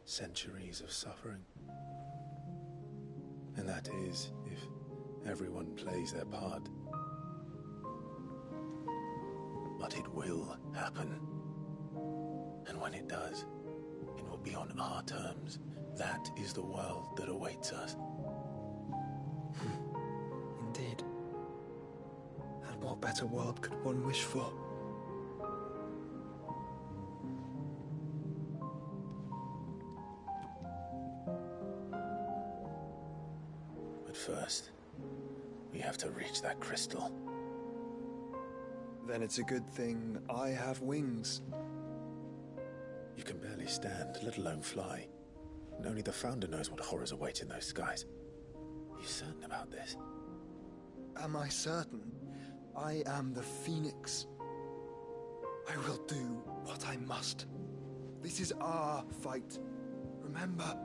centuries of suffering. And that is if everyone plays their part. But But it will happen. And when it does, it will be on our terms. That is the world that awaits us. Indeed. And what better world could one wish for? But first, we have to reach that crystal. Then it's a good thing I have wings. You can barely stand, let alone fly. And only the Founder knows what horrors await in those skies. Are you certain about this? Am I certain? I am the Phoenix. I will do what I must. This is our fight. Remember?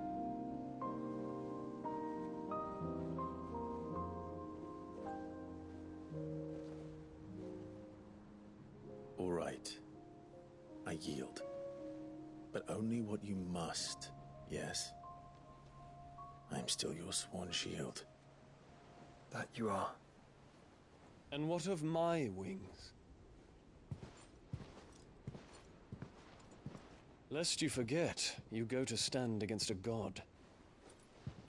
All right. I yield. But only what you must, yes? I'm still your sworn shield. That you are. And what of my wings? Lest you forget, you go to stand against a god.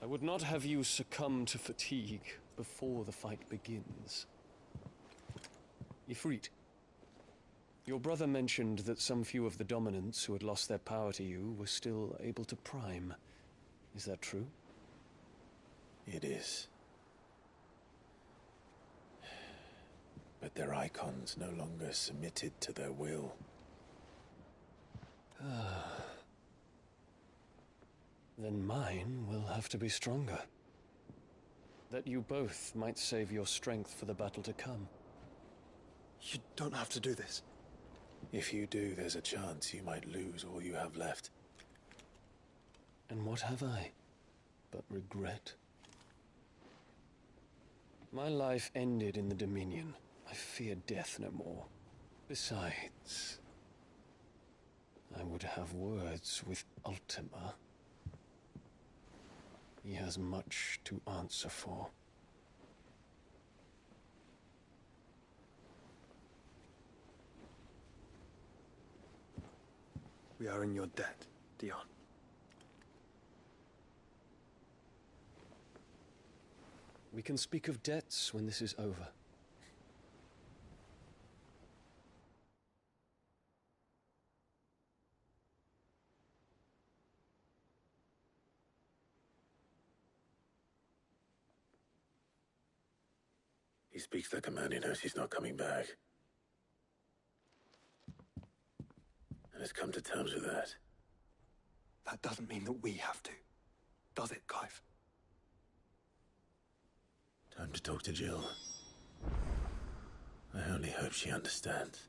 I would not have you succumb to fatigue before the fight begins. Ifrit, your brother mentioned that some few of the dominants who had lost their power to you were still able to prime. Is that true? It is. But their icons no longer submitted to their will. Then mine will have to be stronger. That you both might save your strength for the battle to come. You don't have to do this. If you do, there's a chance you might lose all you have left. And what have I but regret? My life ended in the Dominion. I fear death no more. Besides, I would have words with Ultima. He has much to answer for. We are in your debt, Dion. We can speak of debts when this is over. He speaks like a man who knows he's not coming back. And has come to terms with that. That doesn't mean that we have to. Does it, Clive? Time to talk to Jill. I only hope she understands.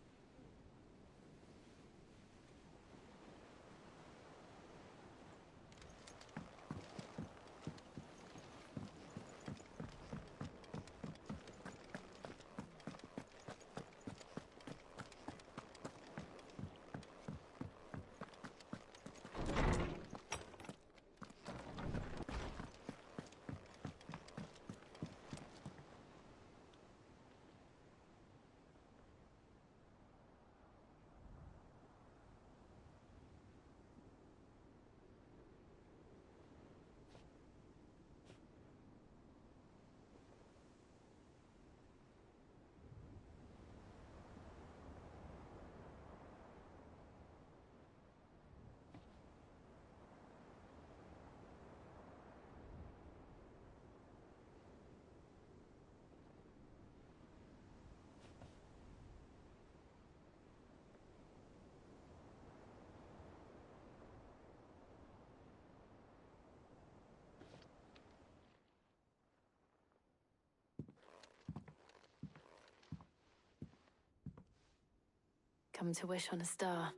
Come to wish on a star.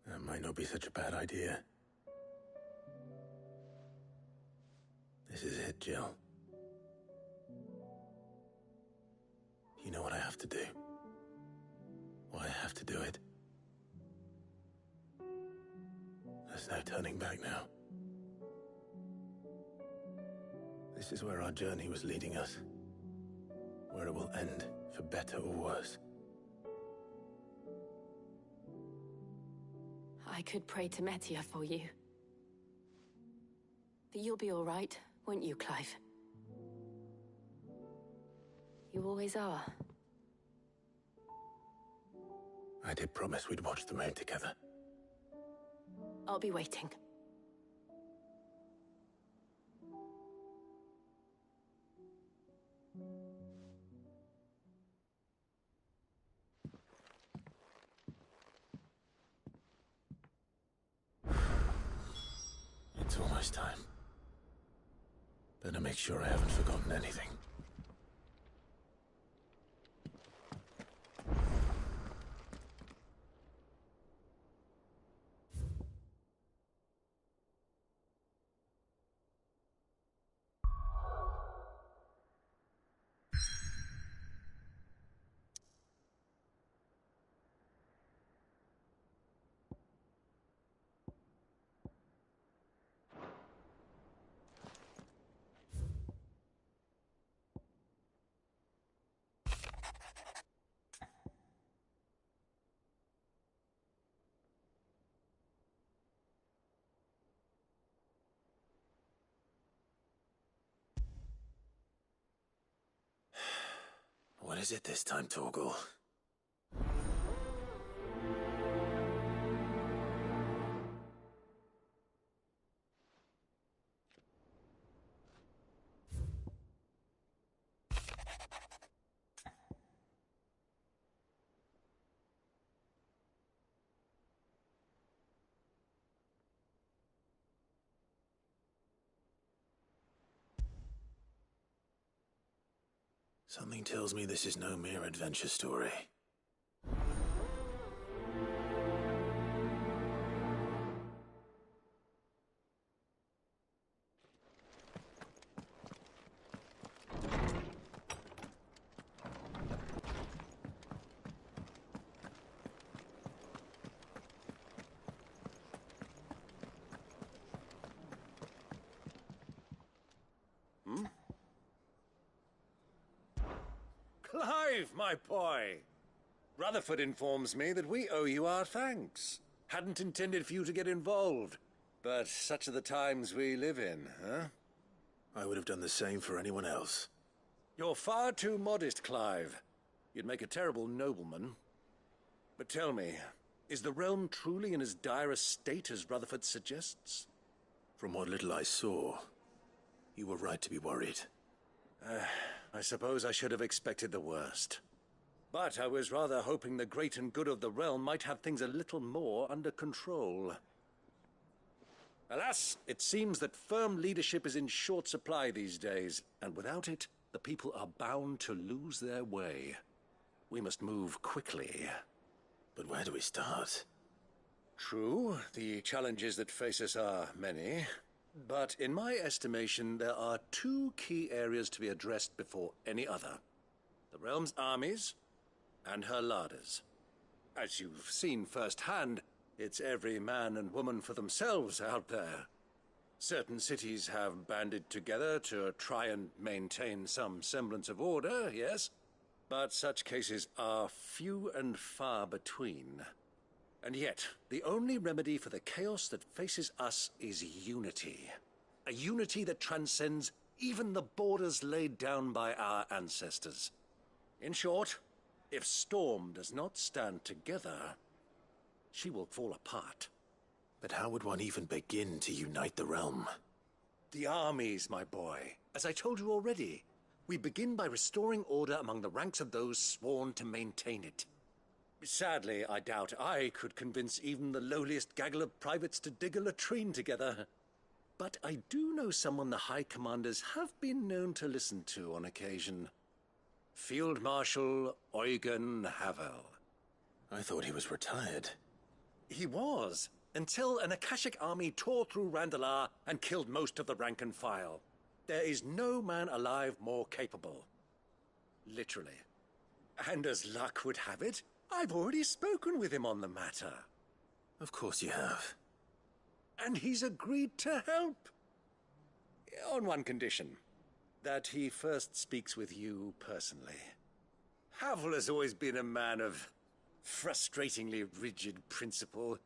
That might not be such a bad idea. This is it, Jill. You know what I have to do. Why I have to do it. There's no turning back now. This is where our journey was leading us. where it will end, for better or worse. I could pray to Metia for you. But you'll be all right, won't you, Clive? You always are. I did promise we'd watch the moon together. I'll be waiting. It's almost time. Better make sure I haven't forgotten anything. What is it this time, Torgal? Something tells me this is no mere adventure story. Clive, my boy! Rutherford informs me that we owe you our thanks. Hadn't intended for you to get involved, but such are the times we live in, huh? I would have done the same for anyone else. You're far too modest, Clive. You'd make a terrible nobleman. But tell me, is the realm truly in as dire a state as Rutherford suggests? From what little I saw, you were right to be worried. I suppose I should have expected the worst. But I was rather hoping the great and good of the realm might have things a little more under control. Alas, it seems that firm leadership is in short supply these days, and without it, the people are bound to lose their way. We must move quickly. But where do we start? True, the challenges that face us are many. But in my estimation, there are two key areas to be addressed before any other. The realm's armies and her larders. As you've seen firsthand, it's every man and woman for themselves out there. Certain cities have banded together to try and maintain some semblance of order, yes, but such cases are few and far between. And yet, the only remedy for the chaos that faces us is unity. A unity that transcends even the borders laid down by our ancestors. In short, if Storm does not stand together, she will fall apart. But how would one even begin to unite the realm? The armies, my boy. As I told you already, we begin by restoring order among the ranks of those sworn to maintain it. Sadly, I doubt I could convince even the lowliest gaggle of privates to dig a latrine together. But I do know someone the High Commanders have been known to listen to on occasion. Field Marshal Eugen Havel. I thought he was retired. He was, until an Akashic army tore through Randalar and killed most of the rank and file. There is no man alive more capable. Literally. And as luck would have it, I've already spoken with him on the matter. Of course you have. And he's agreed to help. On one condition. that he first speaks with you personally. Havel has always been a man of frustratingly rigid principle,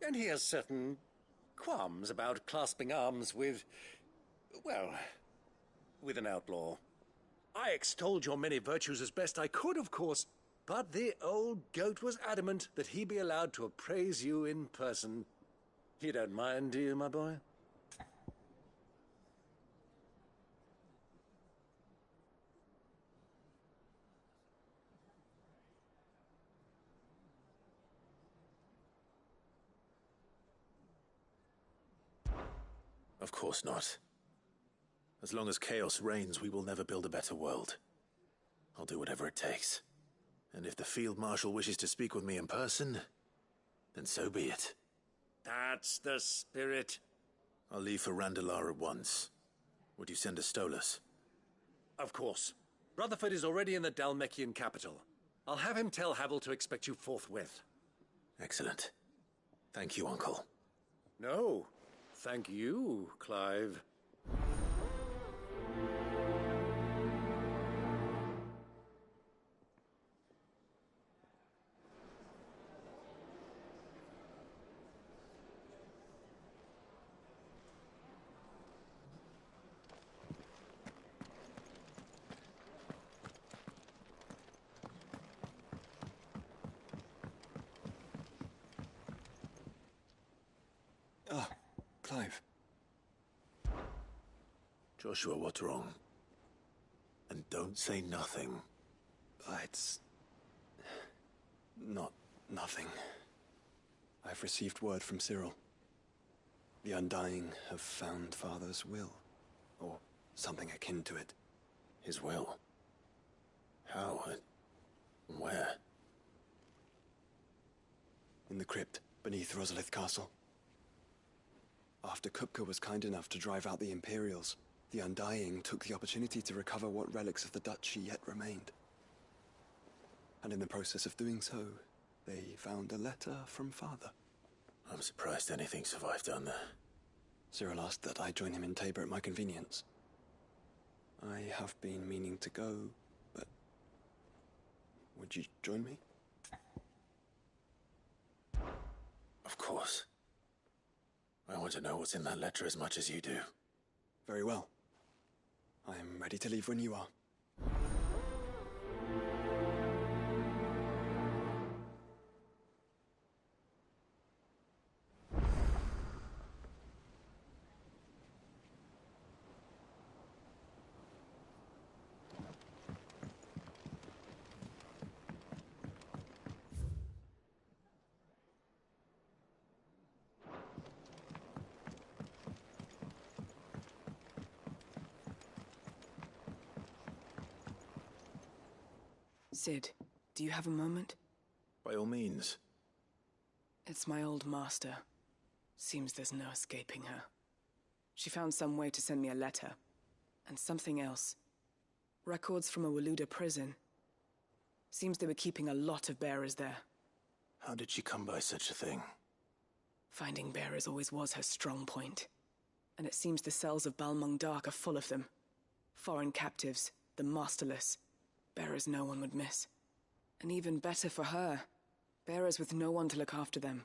and he has certain qualms about clasping arms with, well, with an outlaw. I extolled your many virtues as best I could, of course, but the old goat was adamant that he be allowed to appraise you in person. You don't mind, do you, my boy? Of course not. As long as chaos reigns, we will never build a better world. I'll do whatever it takes. And if the Field Marshal wishes to speak with me in person, then so be it. That's the spirit. I'll leave for Randalar at once. Would you send a Stolas? Of course. Rutherford is already in the Dalmekian capital. I'll have him tell Havel to expect you forthwith. Excellent. Thank you, Uncle. No. Thank you, Clive. Ah, Clive. Joshua, what's wrong? And don't say nothing. It's not nothing. I've received word from Cyril. The Undying have found Father's will, or something akin to it. His will? How and where? In the crypt beneath Rosalith Castle. After Kupka was kind enough to drive out the Imperials, the Undying took the opportunity to recover what relics of the Duchy yet remained. And in the process of doing so, they found a letter from Father. I'm surprised anything survived down there. Cyril asked that I join him in Tabor at my convenience. I have been meaning to go, but would you join me? Of course. I want to know what's in that letter as much as you do. Very well. I am ready to leave when you are. Sid, do you have a moment? By all means. It's my old master. Seems there's no escaping her. She found some way to send me a letter. And something else. Records from a Waluda prison. Seems they were keeping a lot of bearers there. How did she come by such a thing? Finding bearers always was her strong point. And it seems the cells of Balmung Dark are full of them. Foreign captives, the masterless. Bearers no one would miss. And even better for her, bearers with no one to look after them.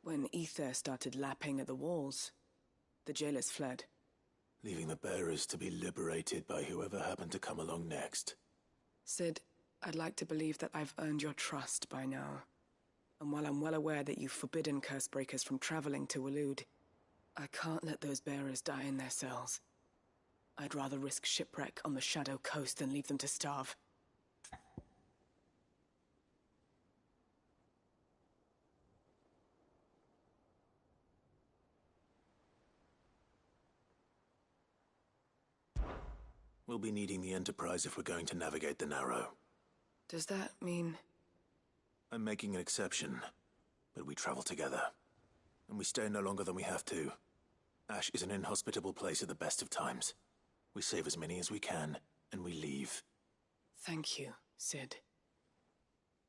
When ether started lapping at the walls, the jailers fled. Leaving the bearers to be liberated by whoever happened to come along next. Sid, I'd like to believe that I've earned your trust by now. And while I'm well aware that you've forbidden Cursebreakers from traveling to Waloed, I can't let those bearers die in their cells. I'd rather risk shipwreck on the Shadow Coast than leave them to starve. We'll be needing the Enterprise if we're going to navigate the Narrow. Does that mean... I'm making an exception, but we travel together. And we stay no longer than we have to. Ash is an inhospitable place at the best of times. We save as many as we can, and we leave. Thank you, Sid.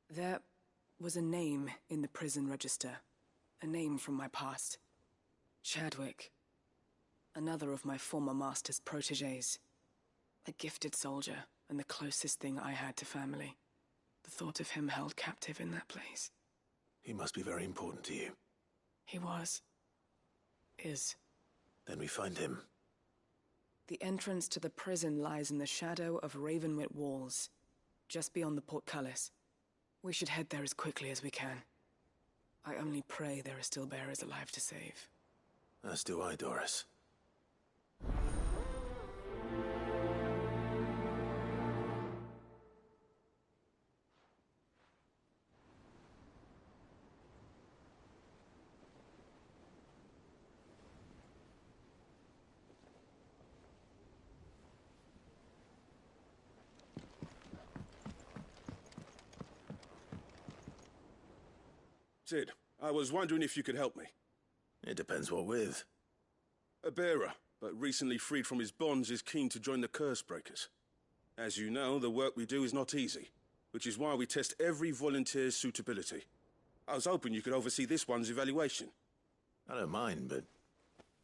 There was a name in the prison register. A name from my past. Chadwick. Another of my former master's protégés. A gifted soldier, and the closest thing I had to family. The thought of him held captive in that place. He must be very important to you. He was. Is. Then we find him. The entrance to the prison lies in the shadow of Ravenwit walls, just beyond the portcullis. We should head there as quickly as we can. I only pray there are still bearers alive to save. As do I, Doris. Sid, I was wondering if you could help me. It depends what with. A bearer, but recently freed from his bonds, is keen to join the Cursebreakers. As you know, the work we do is not easy, which is why we test every volunteer's suitability. I was hoping you could oversee this one's evaluation. I don't mind, but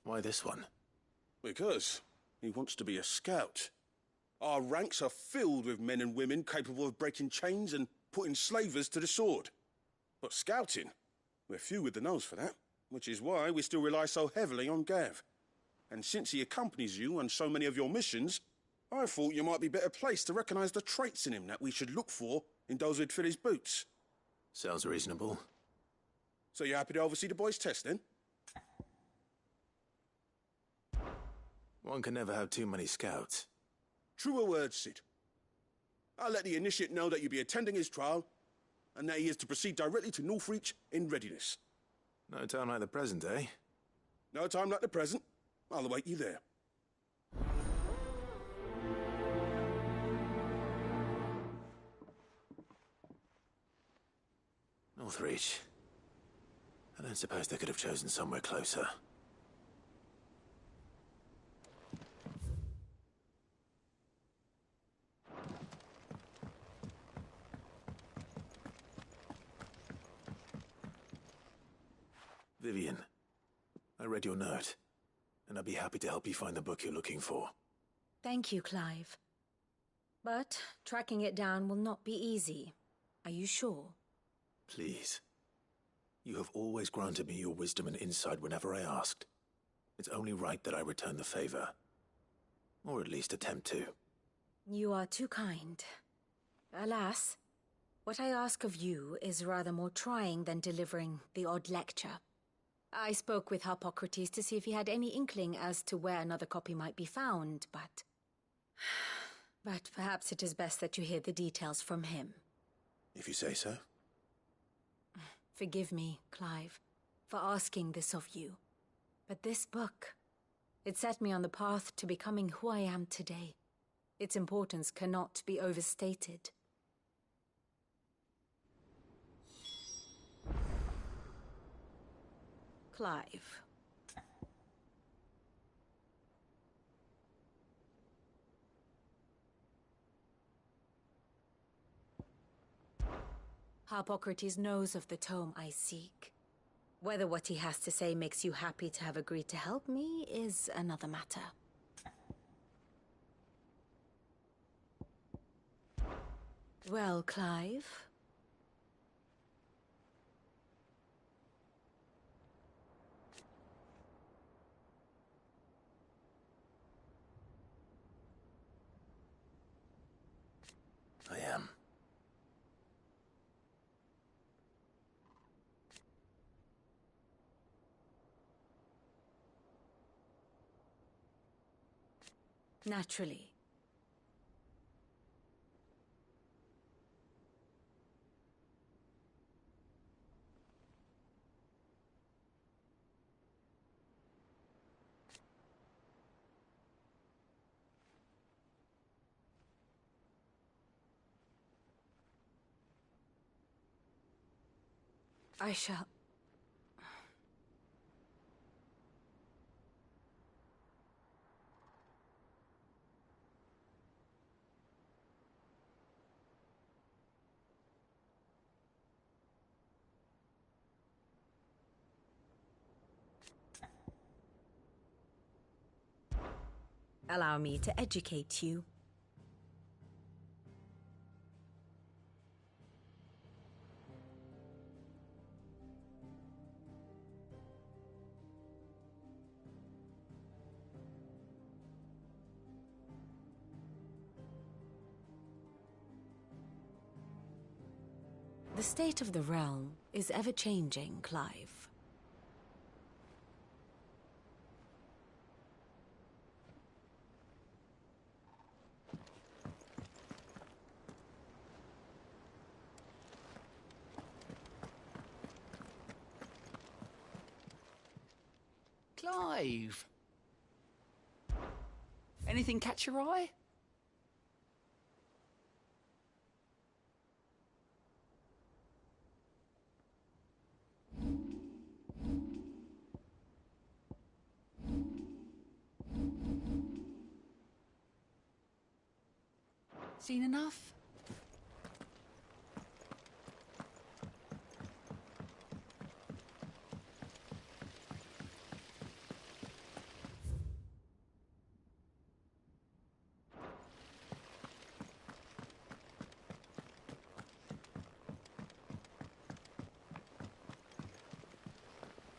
why this one? Because he wants to be a scout. Our ranks are filled with men and women capable of breaking chains and putting slavers to the sword. But scouting, we're few with the nose for that, which is why we still rely so heavily on Gav. And since he accompanies you on so many of your missions, I thought you might be better placed to recognize the traits in him that we should look for in those who'd fill his boots. Sounds reasonable. So you're happy to oversee the boys' test, then? One can never have too many scouts. Truer words, Sid. I'll let the initiate know that you'll be attending his trial, and that he is to proceed directly to Northreach in readiness. No time like the present, eh? No time like the present. I'll await you there. Northreach. I don't suppose they could have chosen somewhere closer. Vivian, I read your note, and I'd be happy to help you find the book you're looking for. Thank you, Clive. But tracking it down will not be easy. Are you sure? Please. You have always granted me your wisdom and insight whenever I asked. It's only right that I return the favor. Or at least attempt to. You are too kind. Alas, what I ask of you is rather more trying than delivering the odd lecture. I spoke with Harpocrates to see if he had any inkling as to where another copy might be found, but... But perhaps it is best that you hear the details from him. If you say so. Forgive me, Clive, for asking this of you. But this book, it set me on the path to becoming who I am today. Its importance cannot be overstated. Clive. Harpocrates knows of the tome I seek. Whether what he has to say makes you happy to have agreed to help me is another matter. Well, Clive? I am. Naturally. I shall... Allow me to educate you. The state of the realm is ever-changing, Clive. Clive! Anything catch your eye? Seen enough?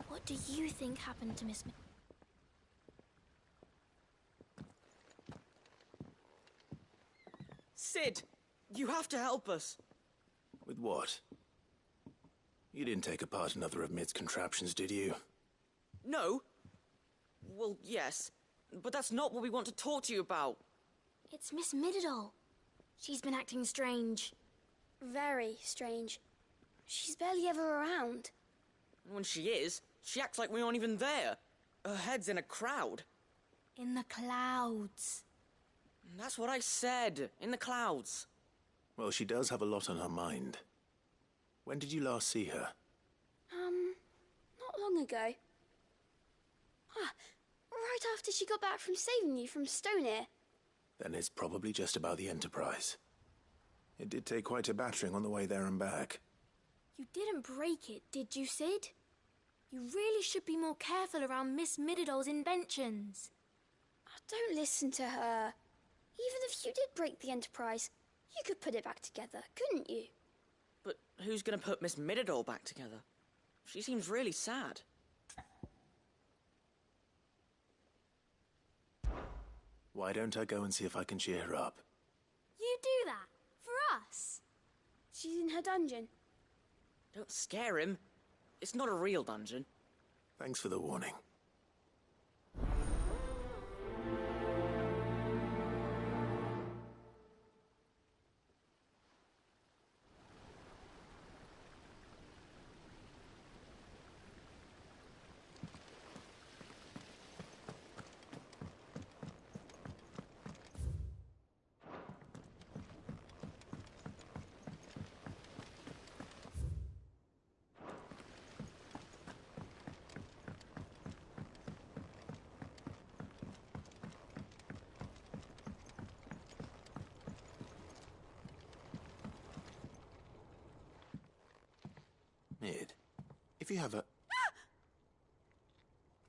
What do you think happened to Miss... Sid! You have to help us! With what? You didn't take apart another of Mid's contraptions, did you? No? Well, yes. But that's not what we want to talk to you about. It's Miss Mididol. She's been acting strange. Very strange. She's barely ever around. And when she is, she acts like we aren't even there. Her head's in a crowd. In the clouds. That's what I said. In the clouds. Well, she does have a lot on her mind. When did you last see her? Not long ago. Right after she got back from saving you from Stonear. Then it's probably just about the Enterprise. It did take quite a battering on the way there and back. You didn't break it, did you, Sid? You really should be more careful around Miss Mididol's inventions. Don't listen to her. Even if you did break the Enterprise, you could put it back together, couldn't you? But who's gonna put Miss Mididol back together? She seems really sad. Why don't I go and see if I can cheer her up? You do that? For us? She's in her dungeon. Don't scare him. It's not a real dungeon. Thanks for the warning. Mid, if you have a...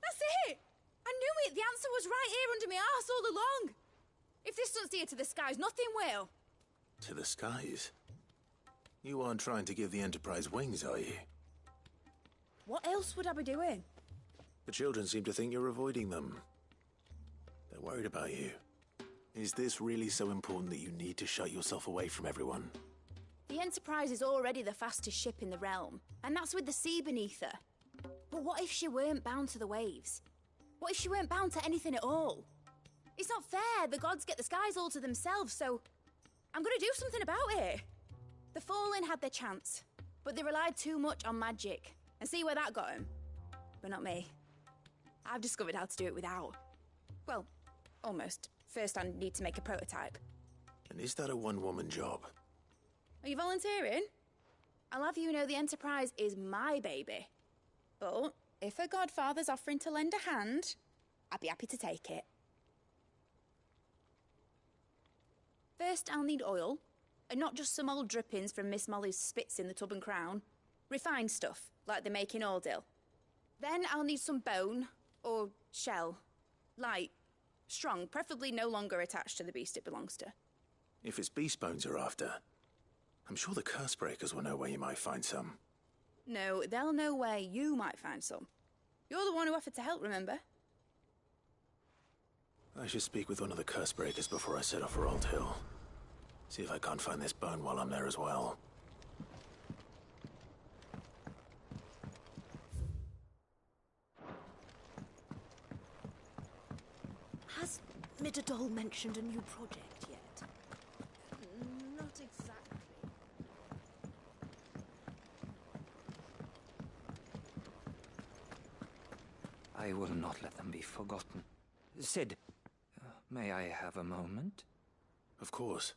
That's it! I knew it! The answer was right here under my arse all along! If this doesn't steer to the skies, nothing will! To the skies? You aren't trying to give the Enterprise wings, are you? What else would I be doing? The children seem to think you're avoiding them. They're worried about you. Is this really so important that you need to shut yourself away from everyone? The Enterprise is already the fastest ship in the realm, and that's with the sea beneath her. But what if she weren't bound to the waves? What if she weren't bound to anything at all? It's not fair. The gods get the skies all to themselves, so I'm gonna do something about it. The Fallen had their chance, but they relied too much on magic. And see where that got them? But not me. I've discovered how to do it without. Well, almost. First, I need to make a prototype. And is that a one-woman job? Are you volunteering? I'll have you know the Enterprise is my baby. But if a godfather's offering to lend a hand, I'd be happy to take it. First, I'll need oil, and not just some old drippings from Miss Molly's spits in the Tub and Crown. Refined stuff, like they make in Ordil. Then I'll need some bone, or shell. Light, strong, preferably no longer attached to the beast it belongs to. If it's beast bones you're after, I'm sure the curse breakers will know where you might find some. No, they'll know where you might find some. You're the one who offered to help, remember? I should speak with one of the curse breakers before I set off for Old Hill. See if I can't find this bone while I'm there as well. Midadol mentioned a new project yet? Not exactly. I will not let them be forgotten. Sid, may I have a moment? Of course.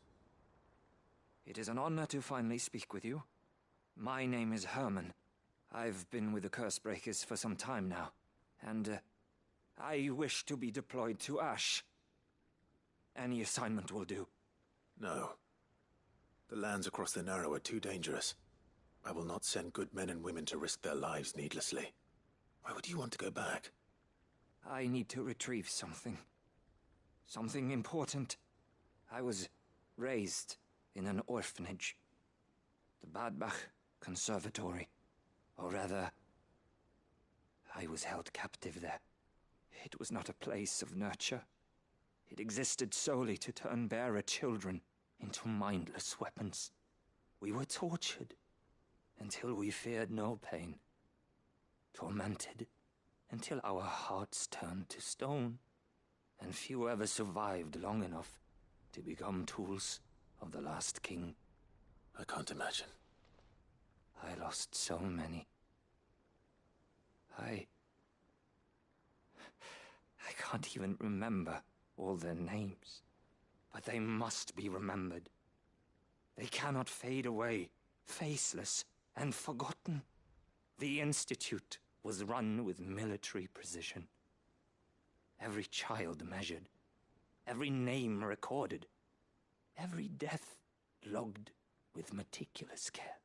It is an honor to finally speak with you. My name is Herman. I've been with the Cursebreakers for some time now, and I wish to be deployed to Ash. Any assignment will do. No. The lands across the Narrow are too dangerous. I will not send good men and women to risk their lives needlessly. Why would you want to go back? I need to retrieve something. Something important. I was raised in an orphanage. The Badbach Conservatory. Or rather, I was held captive there. It was not a place of nurture. It existed solely to turn bearer children into mindless weapons. We were tortured until we feared no pain. Tormented until our hearts turned to stone. And few ever survived long enough to become tools of the last king. I can't imagine. I lost so many. I can't even remember all their names. But they must be remembered. They cannot fade away, faceless and forgotten. The Institute was run with military precision. Every child measured, every name recorded, every death logged with meticulous care.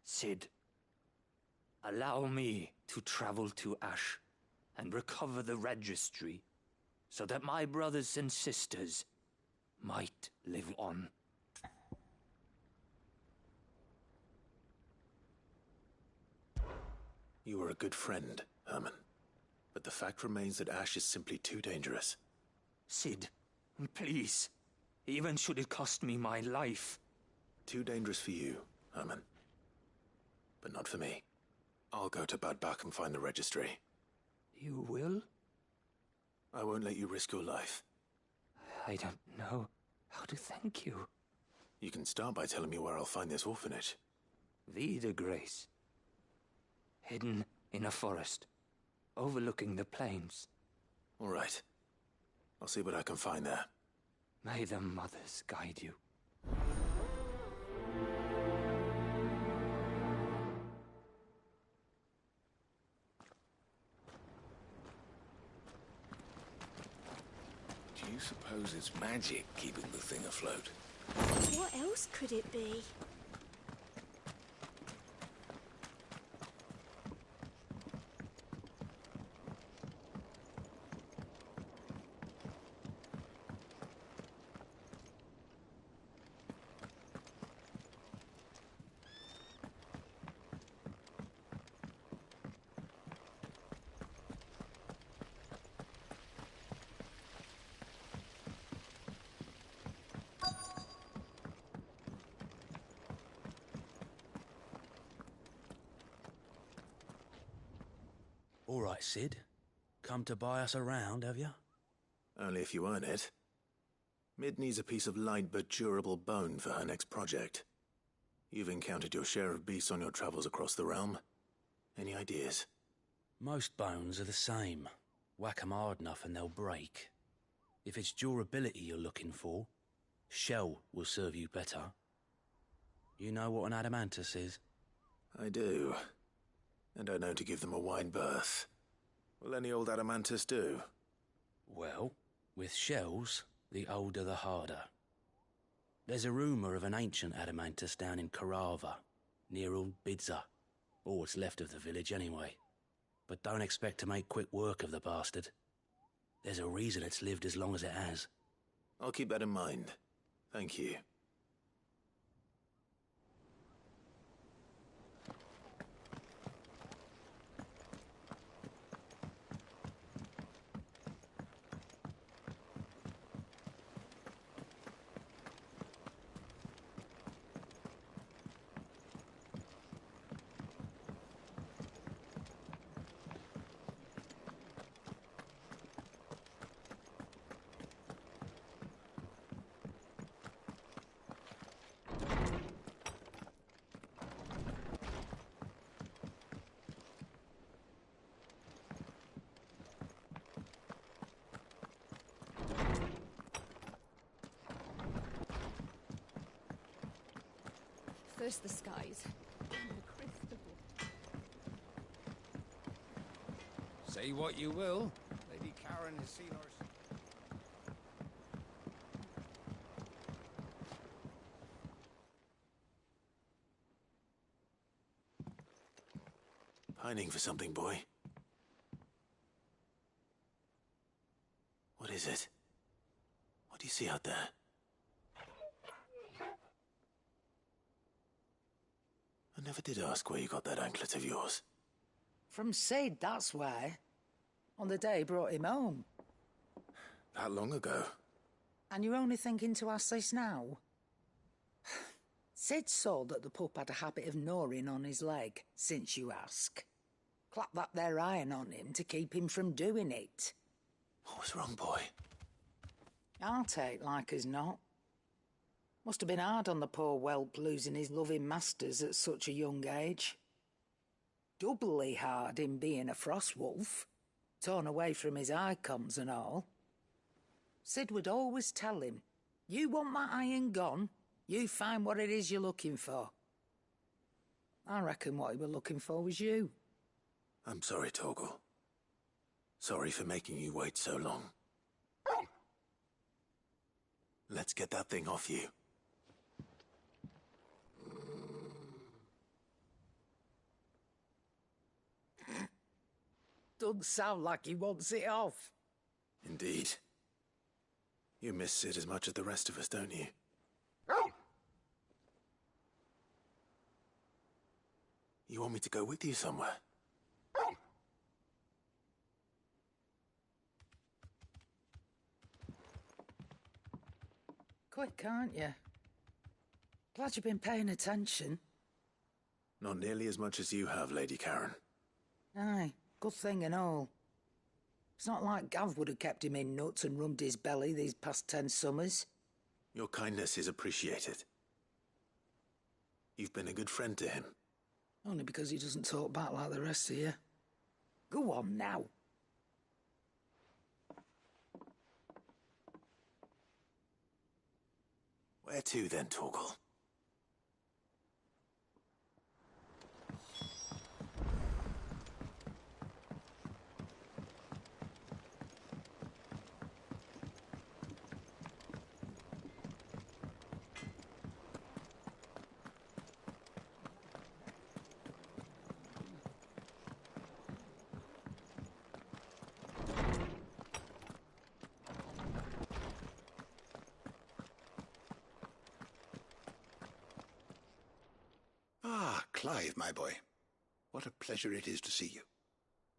Sid, allow me to travel to Ash and recover the registry so that my brothers and sisters might live on. You were a good friend, Herman. But the fact remains that Ash is simply too dangerous. Sid, please. Even should it cost me my life. Too dangerous for you, Herman. But not for me. I'll go to Bad Bach and find the registry. You will? I won't let you risk your life. I don't know how to thank you. You can start by telling me where I'll find this orphanage. Vida Grace. Hidden in a forest, overlooking the plains. All right. I'll see what I can find there. May the mothers guide you. Do you suppose it's magic keeping the thing afloat? What else could it be? All right, Sid. Come to buy us around, have you? Only if you earn it. Mid needs a piece of light but durable bone for her next project. You've encountered your share of beasts on your travels across the realm. Any ideas? Most bones are the same. Whack 'em hard enough and they'll break. If it's durability you're looking for, shell will serve you better. You know what an adamantus is? I do. And I know to give them a wide berth. Will any old adamantus do? Well, with shells, the older the harder. There's a rumour of an ancient adamantus down in Karava, near Old Bidza. Or what's left of the village anyway. But don't expect to make quick work of the bastard. There's a reason it's lived as long as it has. I'll keep that in mind. Thank you. First the skies. Say what you will, Lady Karen has seen our... Pining for something, boy. What is it? What do you see out there? I never did ask where you got that anklet of yours. From Sid, that's why. On the day he brought him home. That long ago? And you're only thinking to ask this now? Sid saw that the pup had a habit of gnawing on his leg, since you ask. Clap that there iron on him to keep him from doing it. What was wrong, boy? I'll take like as not. Must have been hard on the poor whelp losing his loving masters at such a young age. Doubly hard in being a frost wolf, torn away from his icons and all. Sid would always tell him, you want that iron gone, you find what it is you're looking for. I reckon what he was looking for was you. I'm sorry, Torgal. Sorry for making you wait so long. Let's get that thing off you. Doesn't sound like he wants it off. Indeed. You miss Sid as much as the rest of us, don't you? You want me to go with you somewhere? Quick, aren't you? Glad you've been paying attention. Not nearly as much as you have, Lady Karen. Aye, good thing and all. It's not like Gav would have kept him in nuts and rubbed his belly these past 10 summers. Your kindness is appreciated. You've been a good friend to him. Only because he doesn't talk back like the rest of you. Go on now. Where to then, Torgal? Ah, Clive, my boy. What a pleasure it is to see you.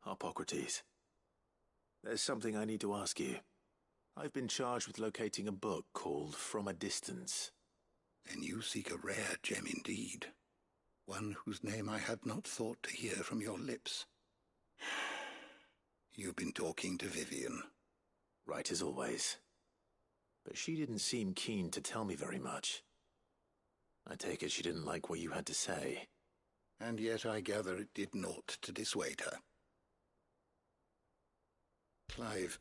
Hippocrates. There's something I need to ask you. I've been charged with locating a book called From a Distance. Then you seek a rare gem indeed. One whose name I had not thought to hear from your lips. You've been talking to Vivian. Right as always. But she didn't seem keen to tell me very much. I take it she didn't like what you had to say. And yet I gather it did naught to dissuade her. Clive,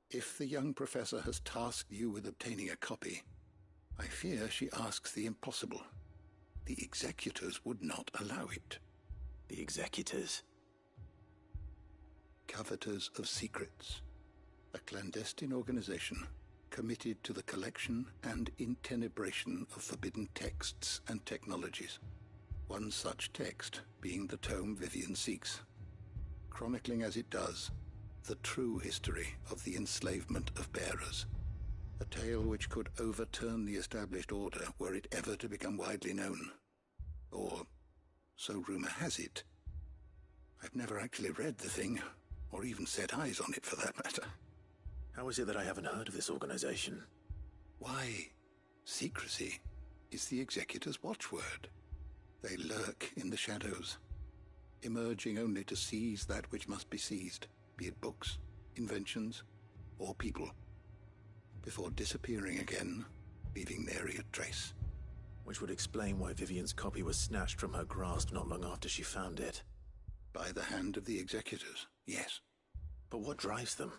if the young professor has tasked you with obtaining a copy, I fear she asks the impossible. The executors would not allow it. The executors? Coveters of Secrets. A clandestine organization committed to the collection and intenebration of forbidden texts and technologies. One such text being the tome Vivian seeks, chronicling as it does the true history of the enslavement of bearers. A tale which could overturn the established order were it ever to become widely known. Or, so rumor has it. I've never actually read the thing, or even set eyes on it for that matter. How is it that I haven't heard of this organization? Why, secrecy is the Executor's watchword. They lurk in the shadows, emerging only to seize that which must be seized, be it books, inventions, or people, before disappearing again, leaving nary a trace. Which would explain why Vivian's copy was snatched from her grasp not long after she found it. By the hand of the Executors, yes. But what drives them?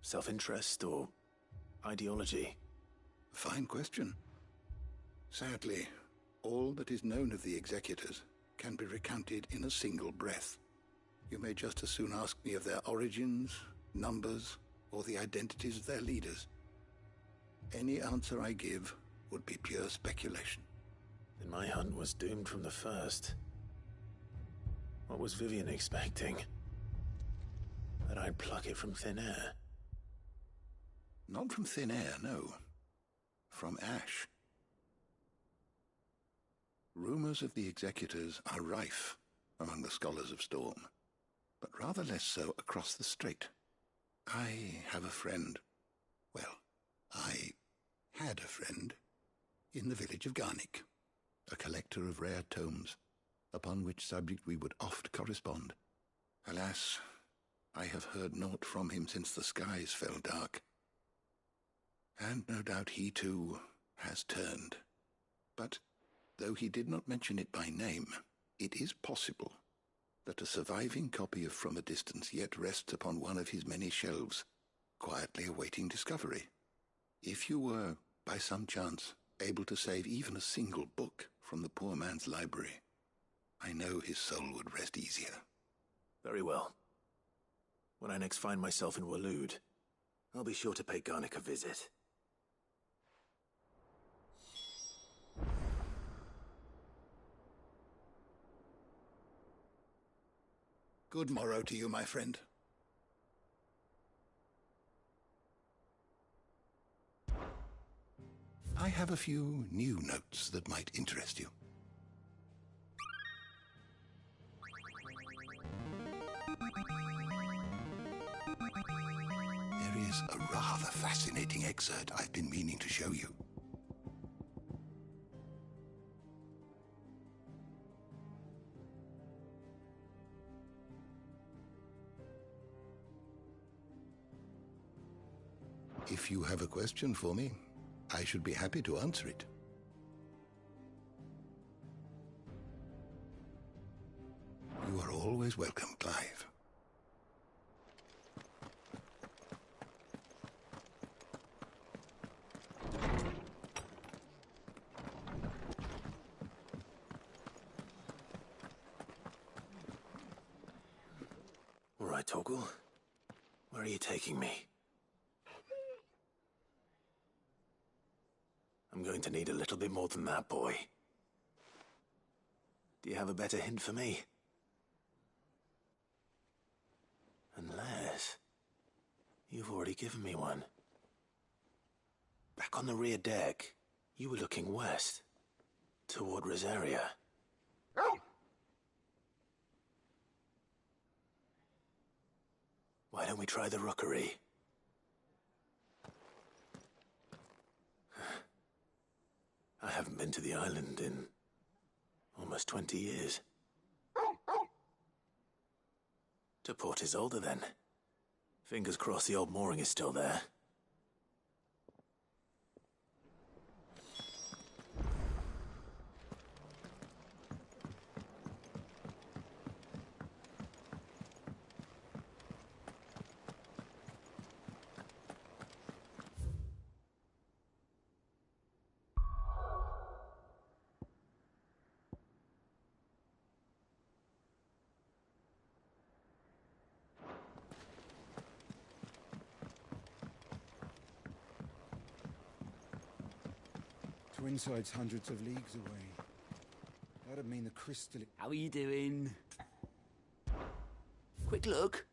Self-interest or ideology? Fine question. Sadly, all that is known of the Executors can be recounted in a single breath. You may just as soon ask me of their origins, numbers, or the identities of their leaders. Any answer I give would be pure speculation. Then my hunt was doomed from the first. What was Vivian expecting? That I'd pluck it from thin air? Not from thin air, no. From ash. Rumors of the Executors are rife among the Scholars of Storm, but rather less so across the Strait. I have a friend. Well, I had a friend in the village of Garnick, a collector of rare tomes, upon which subject we would oft correspond. Alas, I have heard naught from him since the skies fell dark. And no doubt he, too, has turned. But, though he did not mention it by name, it is possible that a surviving copy of From a Distance yet rests upon one of his many shelves, quietly awaiting discovery. If you were, by some chance, able to save even a single book from the poor man's library, I know his soul would rest easier. Very well. When I next find myself in Waloed, I'll be sure to pay Garnick a visit. Good morrow to you, my friend. I have a few new notes that might interest you. There is a rather fascinating excerpt I've been meaning to show you. If you have a question for me, I should be happy to answer it. You are always welcome, Clive. All right, Torgal. Where are you taking me? I'm going to need a little bit more than that, boy. Do you have a better hint for me? Unless you've already given me one. Back on the rear deck, you were looking west, toward Rosaria. Why don't we try the rookery? I haven't been to the island in almost 20 years. To Port Isolde, then. Fingers crossed the old mooring is still there. Twinside's hundreds of leagues away. That'd mean the crystal... How are you doing? Quick look.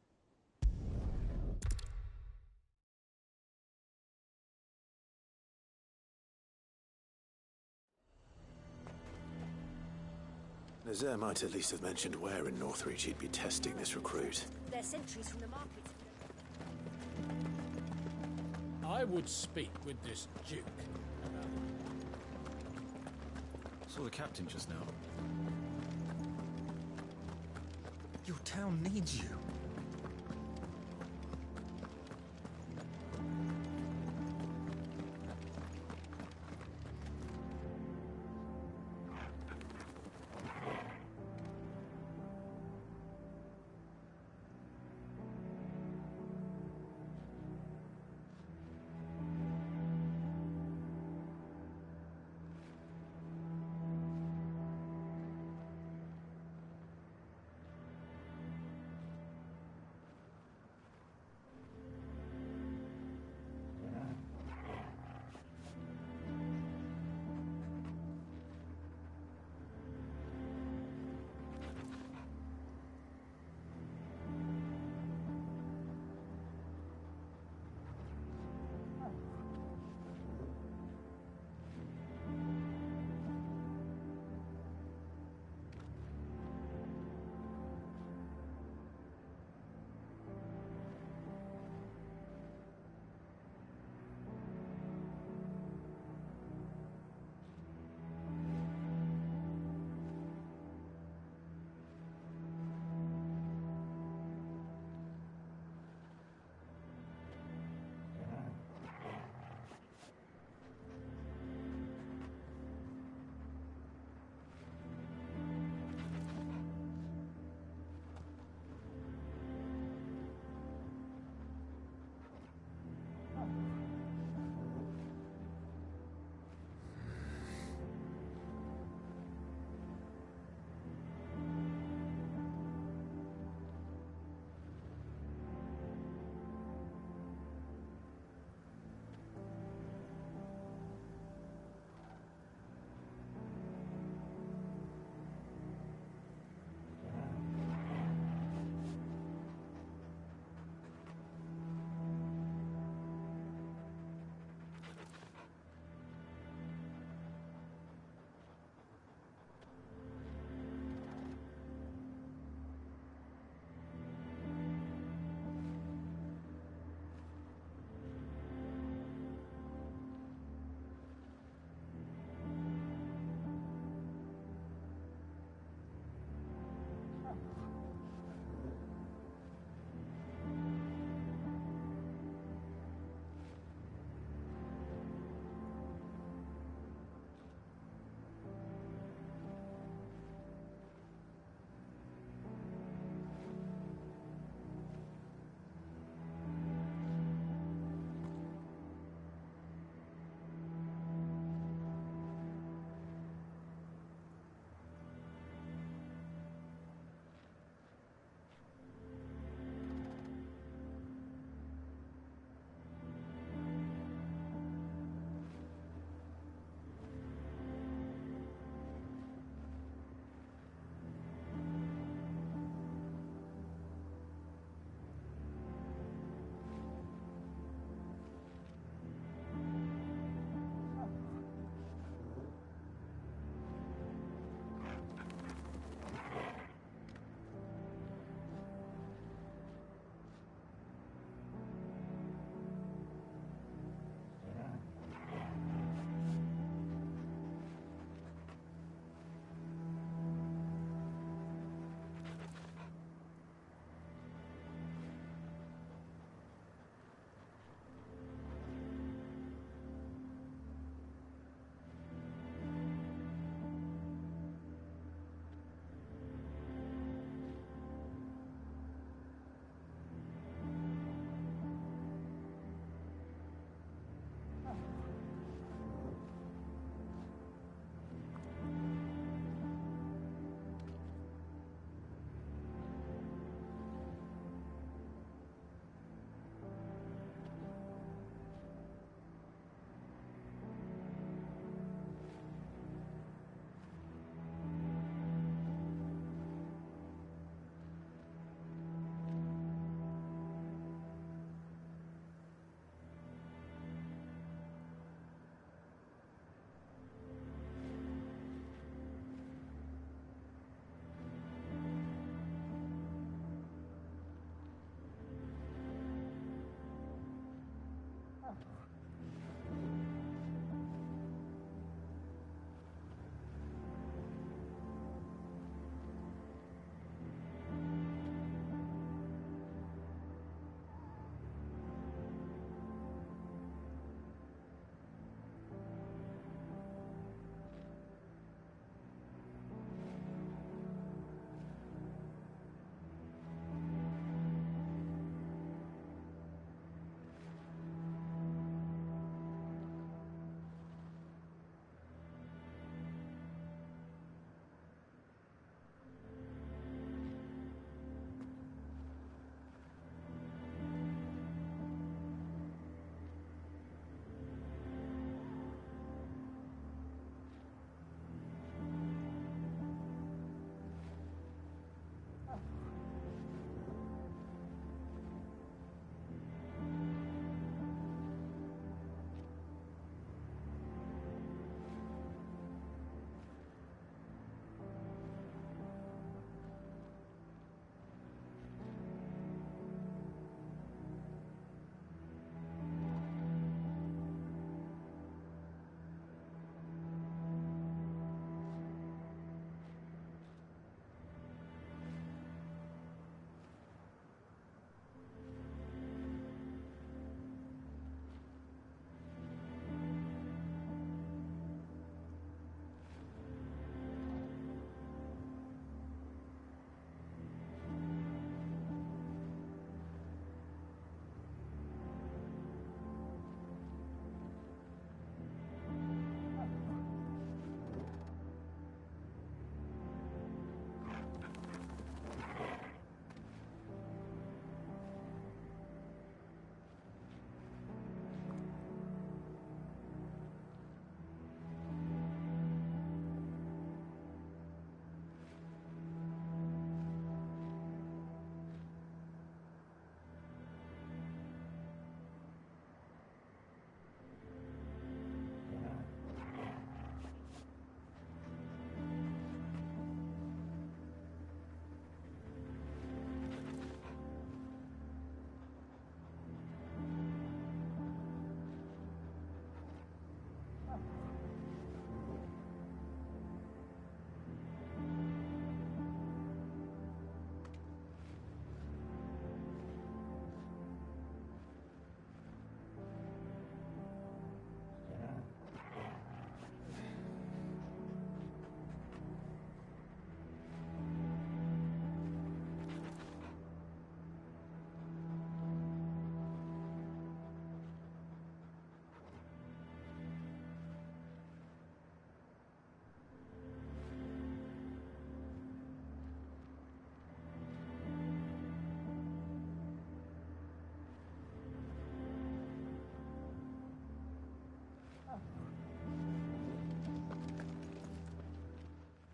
Nazaire might at least have mentioned where in Northreach he'd be testing this recruit. They're sentries from the market. I would speak with this Duke about it. Saw the captain just now. Your town needs you.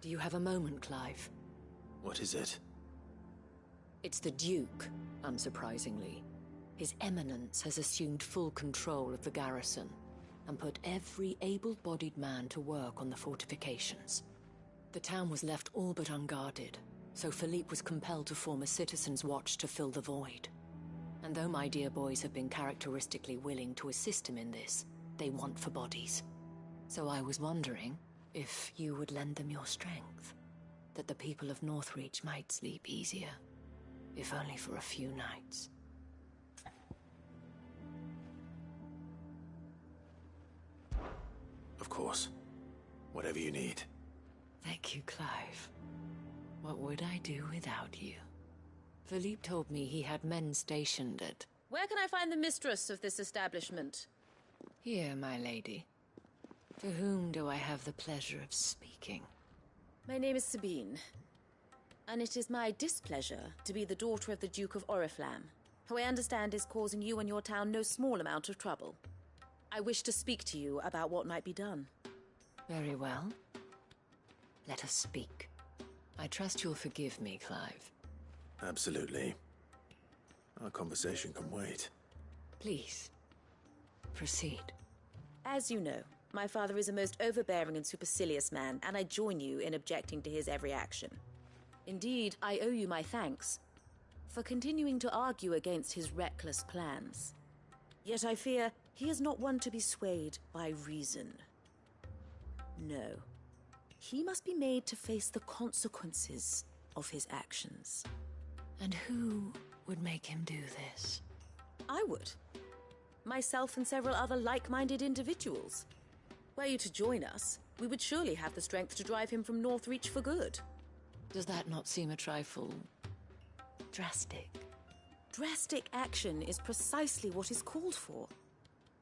Do you have a moment, Clive? What is it? It's the Duke, unsurprisingly. His Eminence has assumed full control of the garrison and put every able-bodied man to work on the fortifications. The town was left all but unguarded, so Philippe was compelled to form a citizens' watch to fill the void. And though my dear boys have been characteristically willing to assist him in this, they want for bodies. So I was wondering if you would lend them your strength, that the people of Northreach might sleep easier, if only for a few nights. Of course. Whatever you need. Thank you, Clive. What would I do without you? Philippe told me he had men stationed at... Where can I find the mistress of this establishment? Here, my lady. To whom do I have the pleasure of speaking? My name is Sabine, and it is my displeasure to be the daughter of the Duke of Oriflamme, who I understand is causing you and your town no small amount of trouble. I wish to speak to you about what might be done. Very well. Let us speak. I trust you'll forgive me, Clive. Absolutely. Our conversation can wait. Please, proceed. As you know, my father is a most overbearing and supercilious man, and I join you in objecting to his every action. Indeed, I owe you my thanks for continuing to argue against his reckless plans. Yet I fear he is not one to be swayed by reason. No. He must be made to face the consequences of his actions. And who would make him do this? I would. Myself and several other like-minded individuals. Were you to join us, we would surely have the strength to drive him from Northreach for good. Does that not seem a trifle... drastic? Drastic action is precisely what is called for.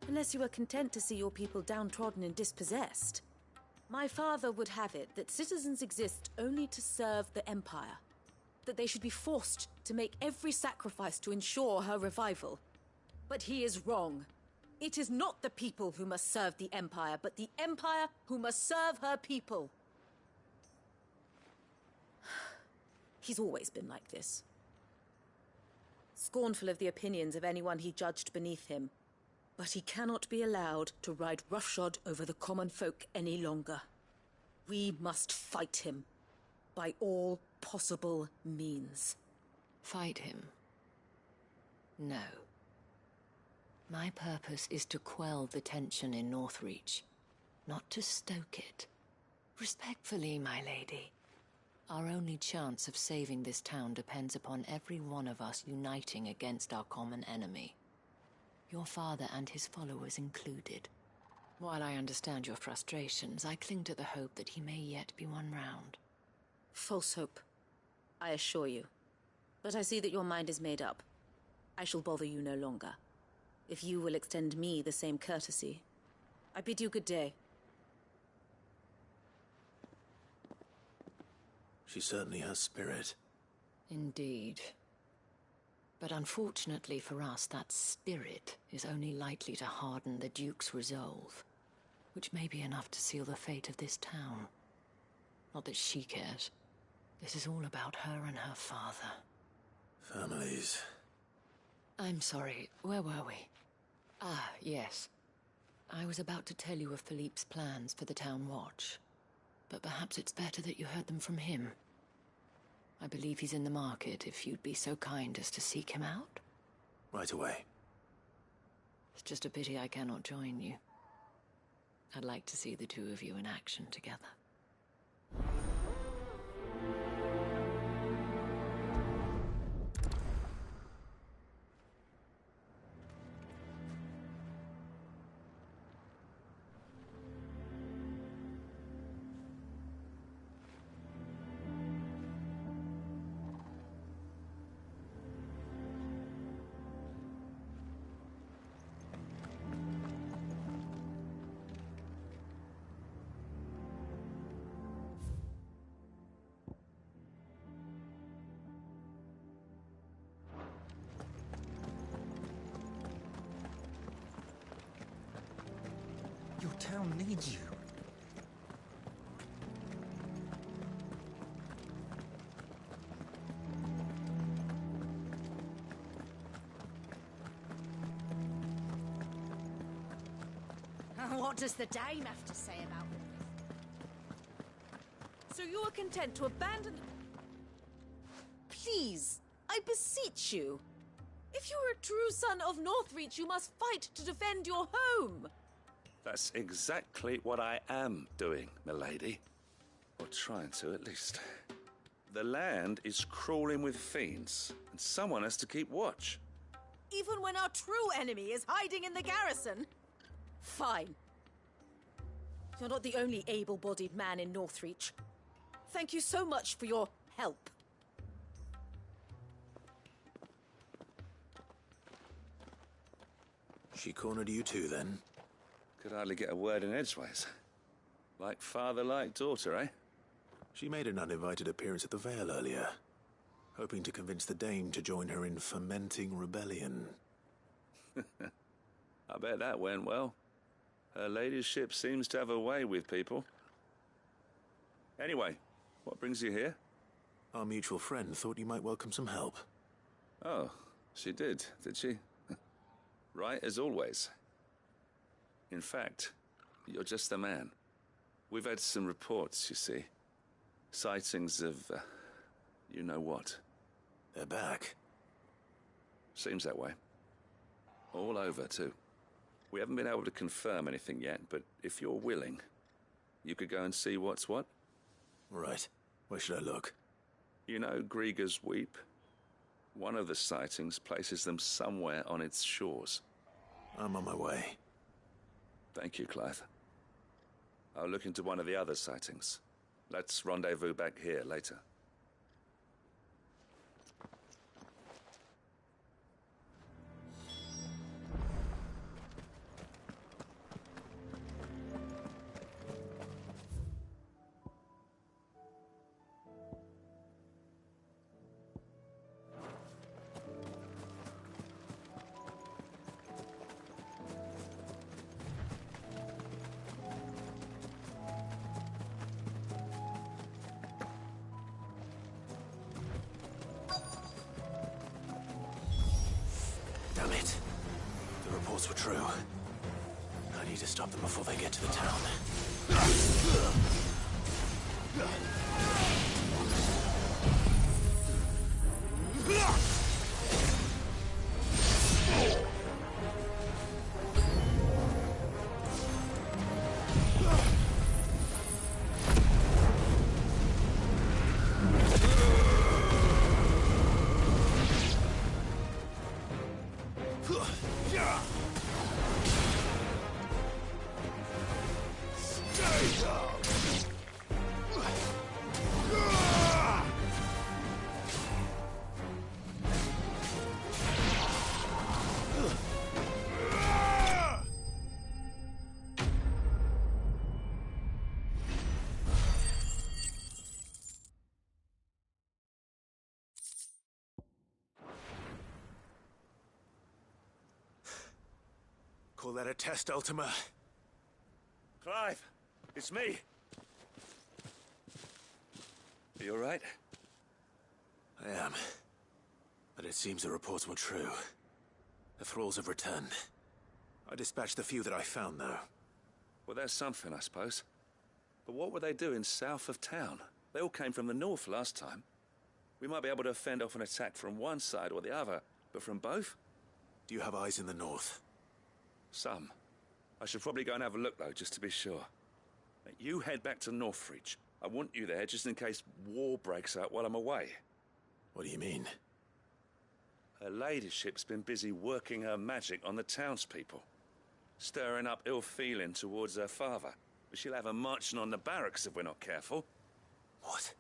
Unless you are content to see your people downtrodden and dispossessed. My father would have it that citizens exist only to serve the Empire. That they should be forced to make every sacrifice to ensure her revival. But he is wrong. It is not the people who must serve the Empire, but the Empire who must serve her people. He's always been like this. Scornful of the opinions of anyone he judged beneath him. But he cannot be allowed to ride roughshod over the common folk any longer. We must fight him. By all possible means. Fight him? No. My purpose is to quell the tension in Northreach, not to stoke it. Respectfully, my lady. Our only chance of saving this town depends upon every one of us uniting against our common enemy. Your father and his followers included. While I understand your frustrations, I cling to the hope that he may yet be won round. False hope, I assure you. But I see that your mind is made up. I shall bother you no longer. If you will extend me the same courtesy, I bid you good day. She certainly has spirit. Indeed. But unfortunately for us, that spirit is only likely to harden the Duke's resolve, which may be enough to seal the fate of this town. Not that she cares. This is all about her and her father. Families. I'm sorry, where were we? Ah, yes. I was about to tell you of Philippe's plans for the town watch, but perhaps it's better that you heard them from him. I believe he's in the market, if you'd be so kind as to seek him out. Right away. It's just a pity I cannot join you. I'd like to see the two of you in action together. Your town needs you. What does the dame have to say about all this? So you are content to abandon... Please, I beseech you. If you are a true son of Northreach, you must fight to defend your home. That's exactly what I am doing, milady. Or trying to, at least. The land is crawling with fiends, and someone has to keep watch. Even when our true enemy is hiding in the garrison? Fine. You're not the only able-bodied man in Northreach. Thank you so much for your help. She cornered you too, then? Could hardly get a word in edgeways. Like father, like daughter, eh? She made an uninvited appearance at the Vale earlier, hoping to convince the Dame to join her in fomenting rebellion. I bet that went well. Her ladyship seems to have a way with people. Anyway, what brings you here? Our mutual friend thought you might welcome some help. Oh, she did she? Right as always. In fact, you're just the man. We've had some reports, you see. Sightings of, you know what. They're back. Seems that way. All over, too. We haven't been able to confirm anything yet, but if you're willing, you could go and see what's what. Right. Where should I look? You know Grieger's Weep? One of the sightings places them somewhere on its shores. I'm on my way. Thank you, Clive. I'll look into one of the other sightings. Let's rendezvous back here later. Damn it. The reports were true. I need to stop them before they get to the town. Call that a test, Ultima? Clive, it's me. Are you all right? I am. But it seems the reports were true. The thralls have returned. I dispatched the few that I found, though. Well, there's something, I suppose. But what were they doing south of town? They all came from the north last time. We might be able to fend off an attack from one side or the other, but from both? Do you have eyes in the north? Some. I should probably go and have a look, though, just to be sure. Now, you head back to Northreach. I want you there just in case war breaks out while I'm away. What do you mean? Her ladyship's been busy working her magic on the townspeople. Stirring up ill feeling towards her father. But she'll have her marching on the barracks if we're not careful. What?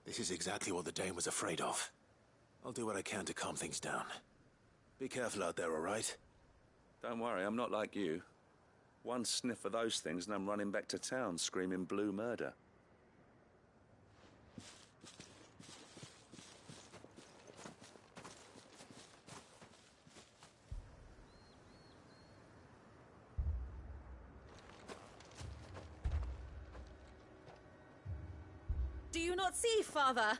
This is exactly what the Dame was afraid of. I'll do what I can to calm things down. Be careful out there, all right? Don't worry, I'm not like you. One sniff of those things and I'm running back to town screaming blue murder. Do you not see, Father?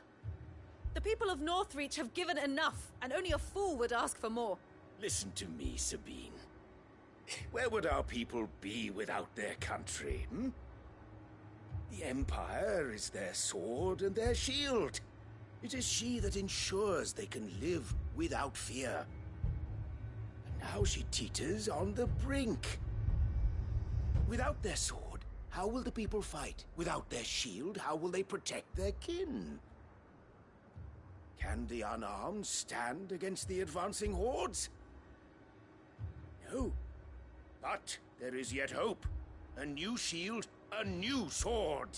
The people of Northreach have given enough, and only a fool would ask for more. Listen to me, Sabine. Where would our people be without their country, hmm? The Empire is their sword and their shield. It is she that ensures they can live without fear. And now she teeters on the brink. Without their sword, how will the people fight? Without their shield, how will they protect their kin? Can the unarmed stand against the advancing hordes? No. But there is yet hope. A new shield, a new sword.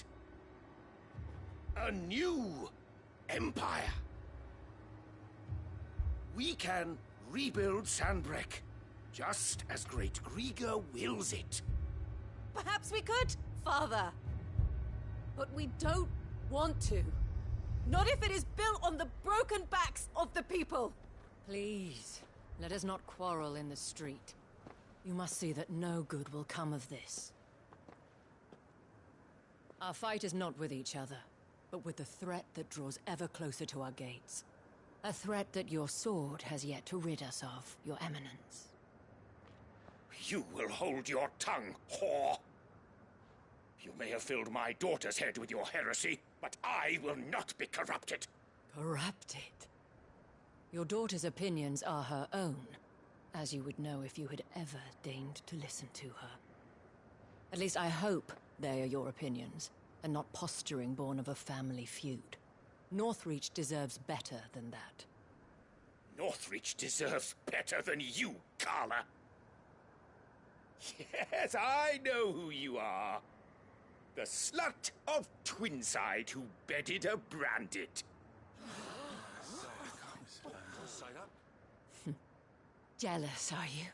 A new empire. We can rebuild Sandbreck, just as Great Grieger wills it. Perhaps we could, Father. But we don't want to. Not if it is built on the broken backs of the people. Please, let us not quarrel in the street. You must see that no good will come of this. Our fight is not with each other, but with the threat that draws ever closer to our gates. A threat that your sword has yet to rid us of, Your Eminence. You will hold your tongue, whore! You may have filled my daughter's head with your heresy, but I will not be corrupted. Corrupted? Your daughter's opinions are her own, as you would know if you had ever deigned to listen to her. At least I hope they are your opinions, and not posturing born of a family feud. Northreach deserves better than that. Northreach deserves better than you, Carla. Yes, I know who you are. The slut of Twinside who bedded a Brandit. Jealous, are you?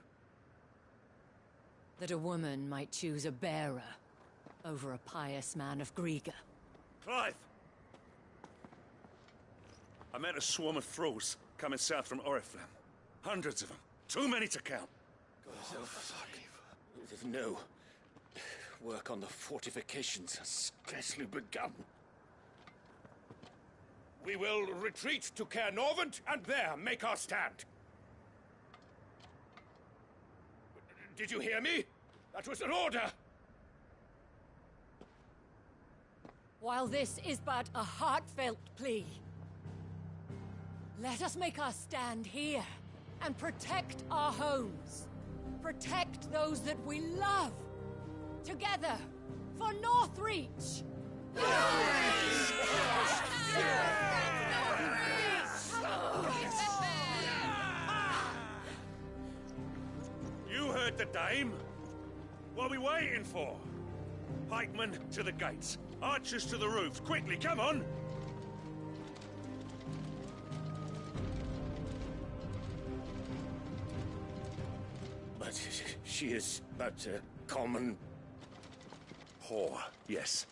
That a woman might choose a bearer over a pious man of Grieger. Clive! I met a swarm of thralls coming south from Oriflamme. Hundreds of them. Too many to count. No. Work on the fortifications has scarcely begun. We will retreat to Caer Norvent and there make our stand. Did you hear me? That was an order! While this is but a heartfelt plea, let us make our stand here and protect our homes. Protect those that we love. Together, for Northreach! You heard the dame. What are we waiting for? Pikemen to the gates. Archers to the roofs. Quickly, come on! But she is but a common... whore, yes.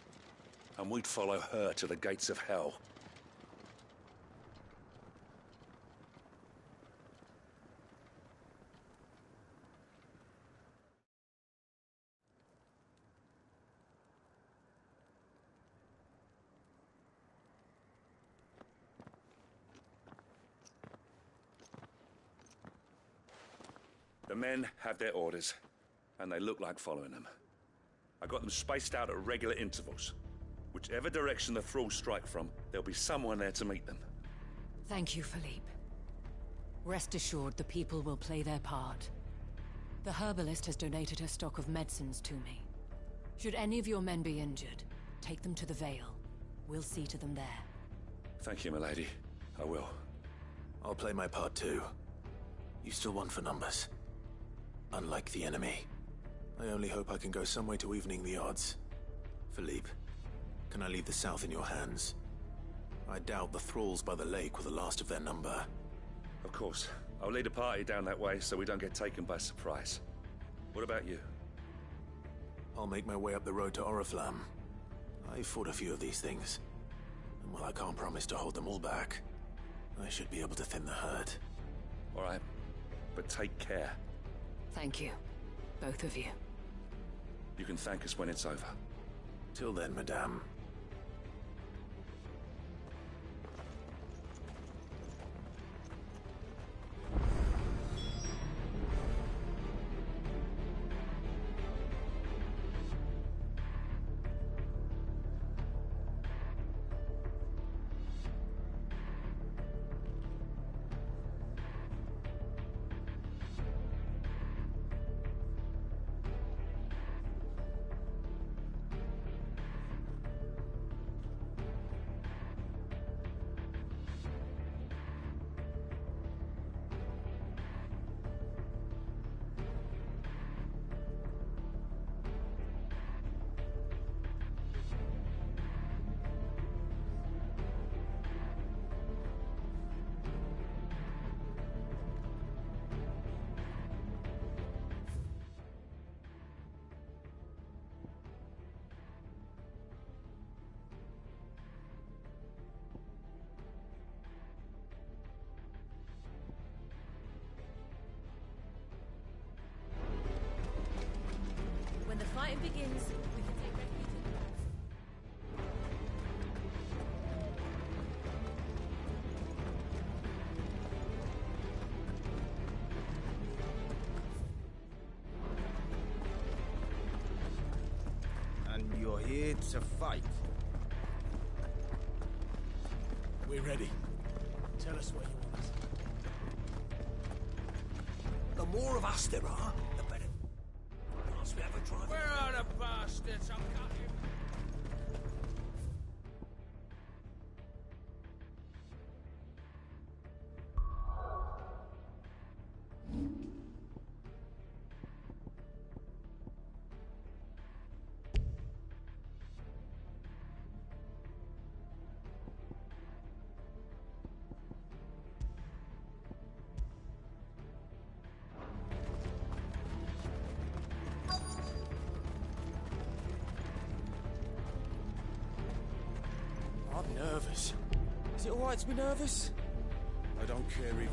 And we'd follow her to the gates of hell. The men have their orders, and they look like following them. I got them spaced out at regular intervals. Whichever direction the thralls strike from, there'll be someone there to meet them. Thank you, Philippe. Rest assured the people will play their part. The herbalist has donated her stock of medicines to me. Should any of your men be injured, take them to the Vale. We'll see to them there. Thank you, milady. I will. I'll play my part too. You still one for numbers. Unlike the enemy. I only hope I can go some way to evening the odds. Philippe, can I leave the south in your hands? I doubt the thralls by the lake were the last of their number. Of course. I'll lead a party down that way so we don't get taken by surprise. What about you? I'll make my way up the road to Oriflamme. I fought a few of these things. And while I can't promise to hold them all back, I should be able to thin the herd. All right. But take care. Thank you. Both of you. You can thank us when it's over. Till then, madame. When the fighting begins, we can take refuge in the back. And you're here to fight? We're ready. Tell us where you want us. The more of us there are, the better. Once we have a drive. Where are the bastards? I'm cutting. I'm nervous. Is it alright to be nervous? I don't care either way.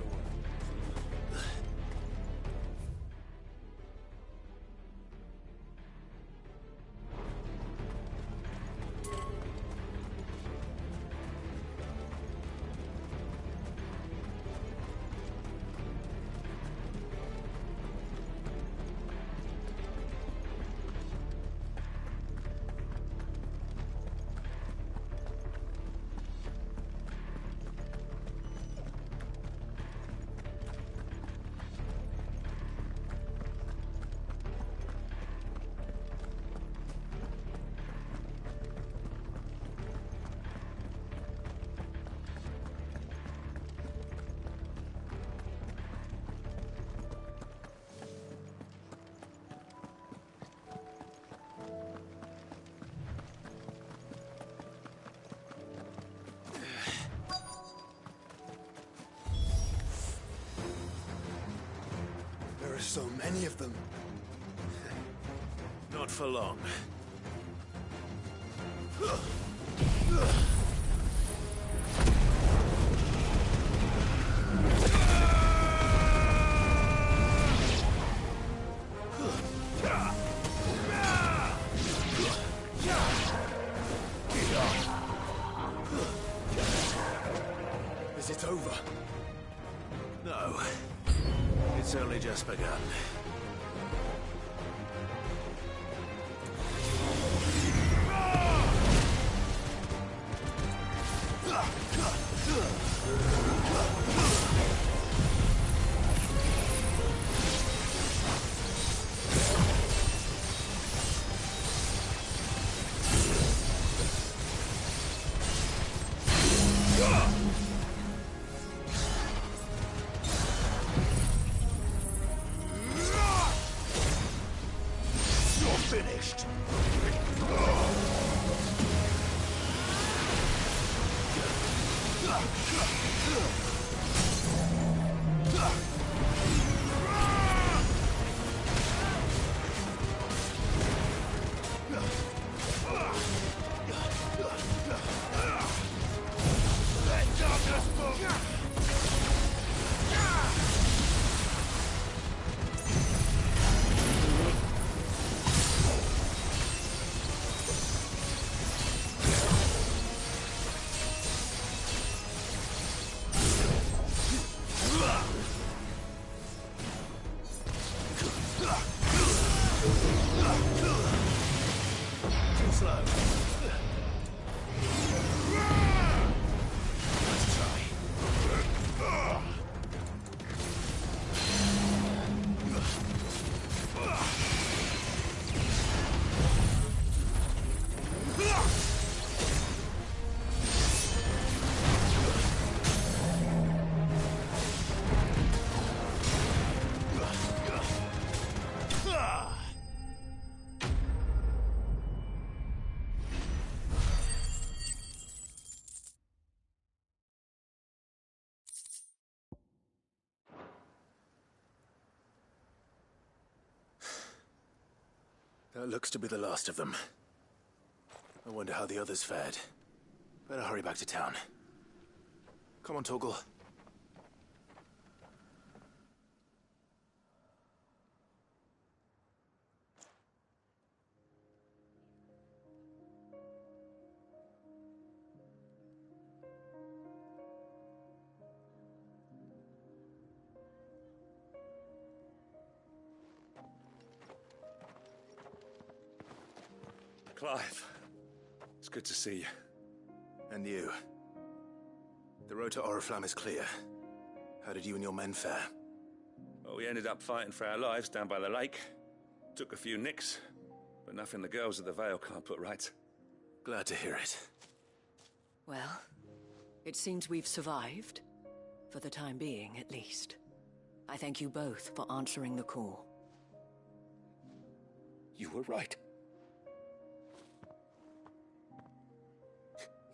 There are so many of them. Not for long. Is it over? No. It's only just begun. Finished. Too slow. Let's try. That looks to be the last of them. I wonder how the others fared. Better hurry back to town. Come on, Torgal. Clive, it's good to see you. And you. The road to Oriflamme is clear. How did you and your men fare? Well, we ended up fighting for our lives down by the lake. Took a few nicks, but nothing the girls of the Vale can't put right. Glad to hear it. Well, it seems we've survived. For the time being, at least. I thank you both for answering the call. You were right.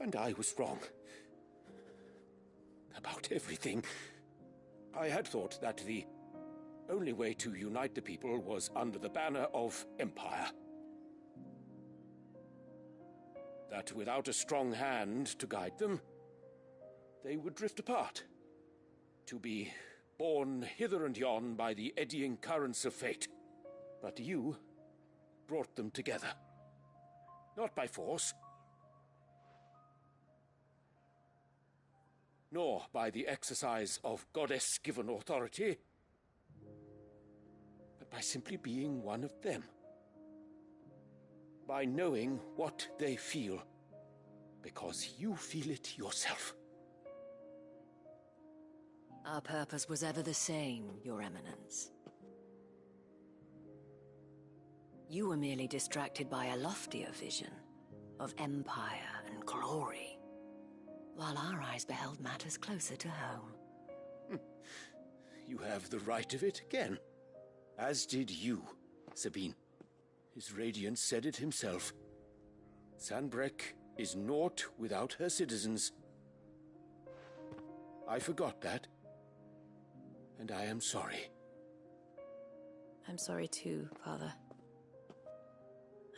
And I was wrong. About everything. I had thought that the only way to unite the people was under the banner of Empire. That without a strong hand to guide them, they would drift apart. To be borne hither and yon by the eddying currents of fate. But you brought them together. Not by force, nor by the exercise of goddess-given authority, but by simply being one of them. By knowing what they feel, because you feel it yourself. Our purpose was ever the same, Your Eminence. You were merely distracted by a loftier vision of empire and glory, while our eyes beheld matters closer to home. You have the right of it again. As did you, Sabine. His radiance said it himself. Sanbreque is naught without her citizens. I forgot that. And I am sorry. I'm sorry too, Father.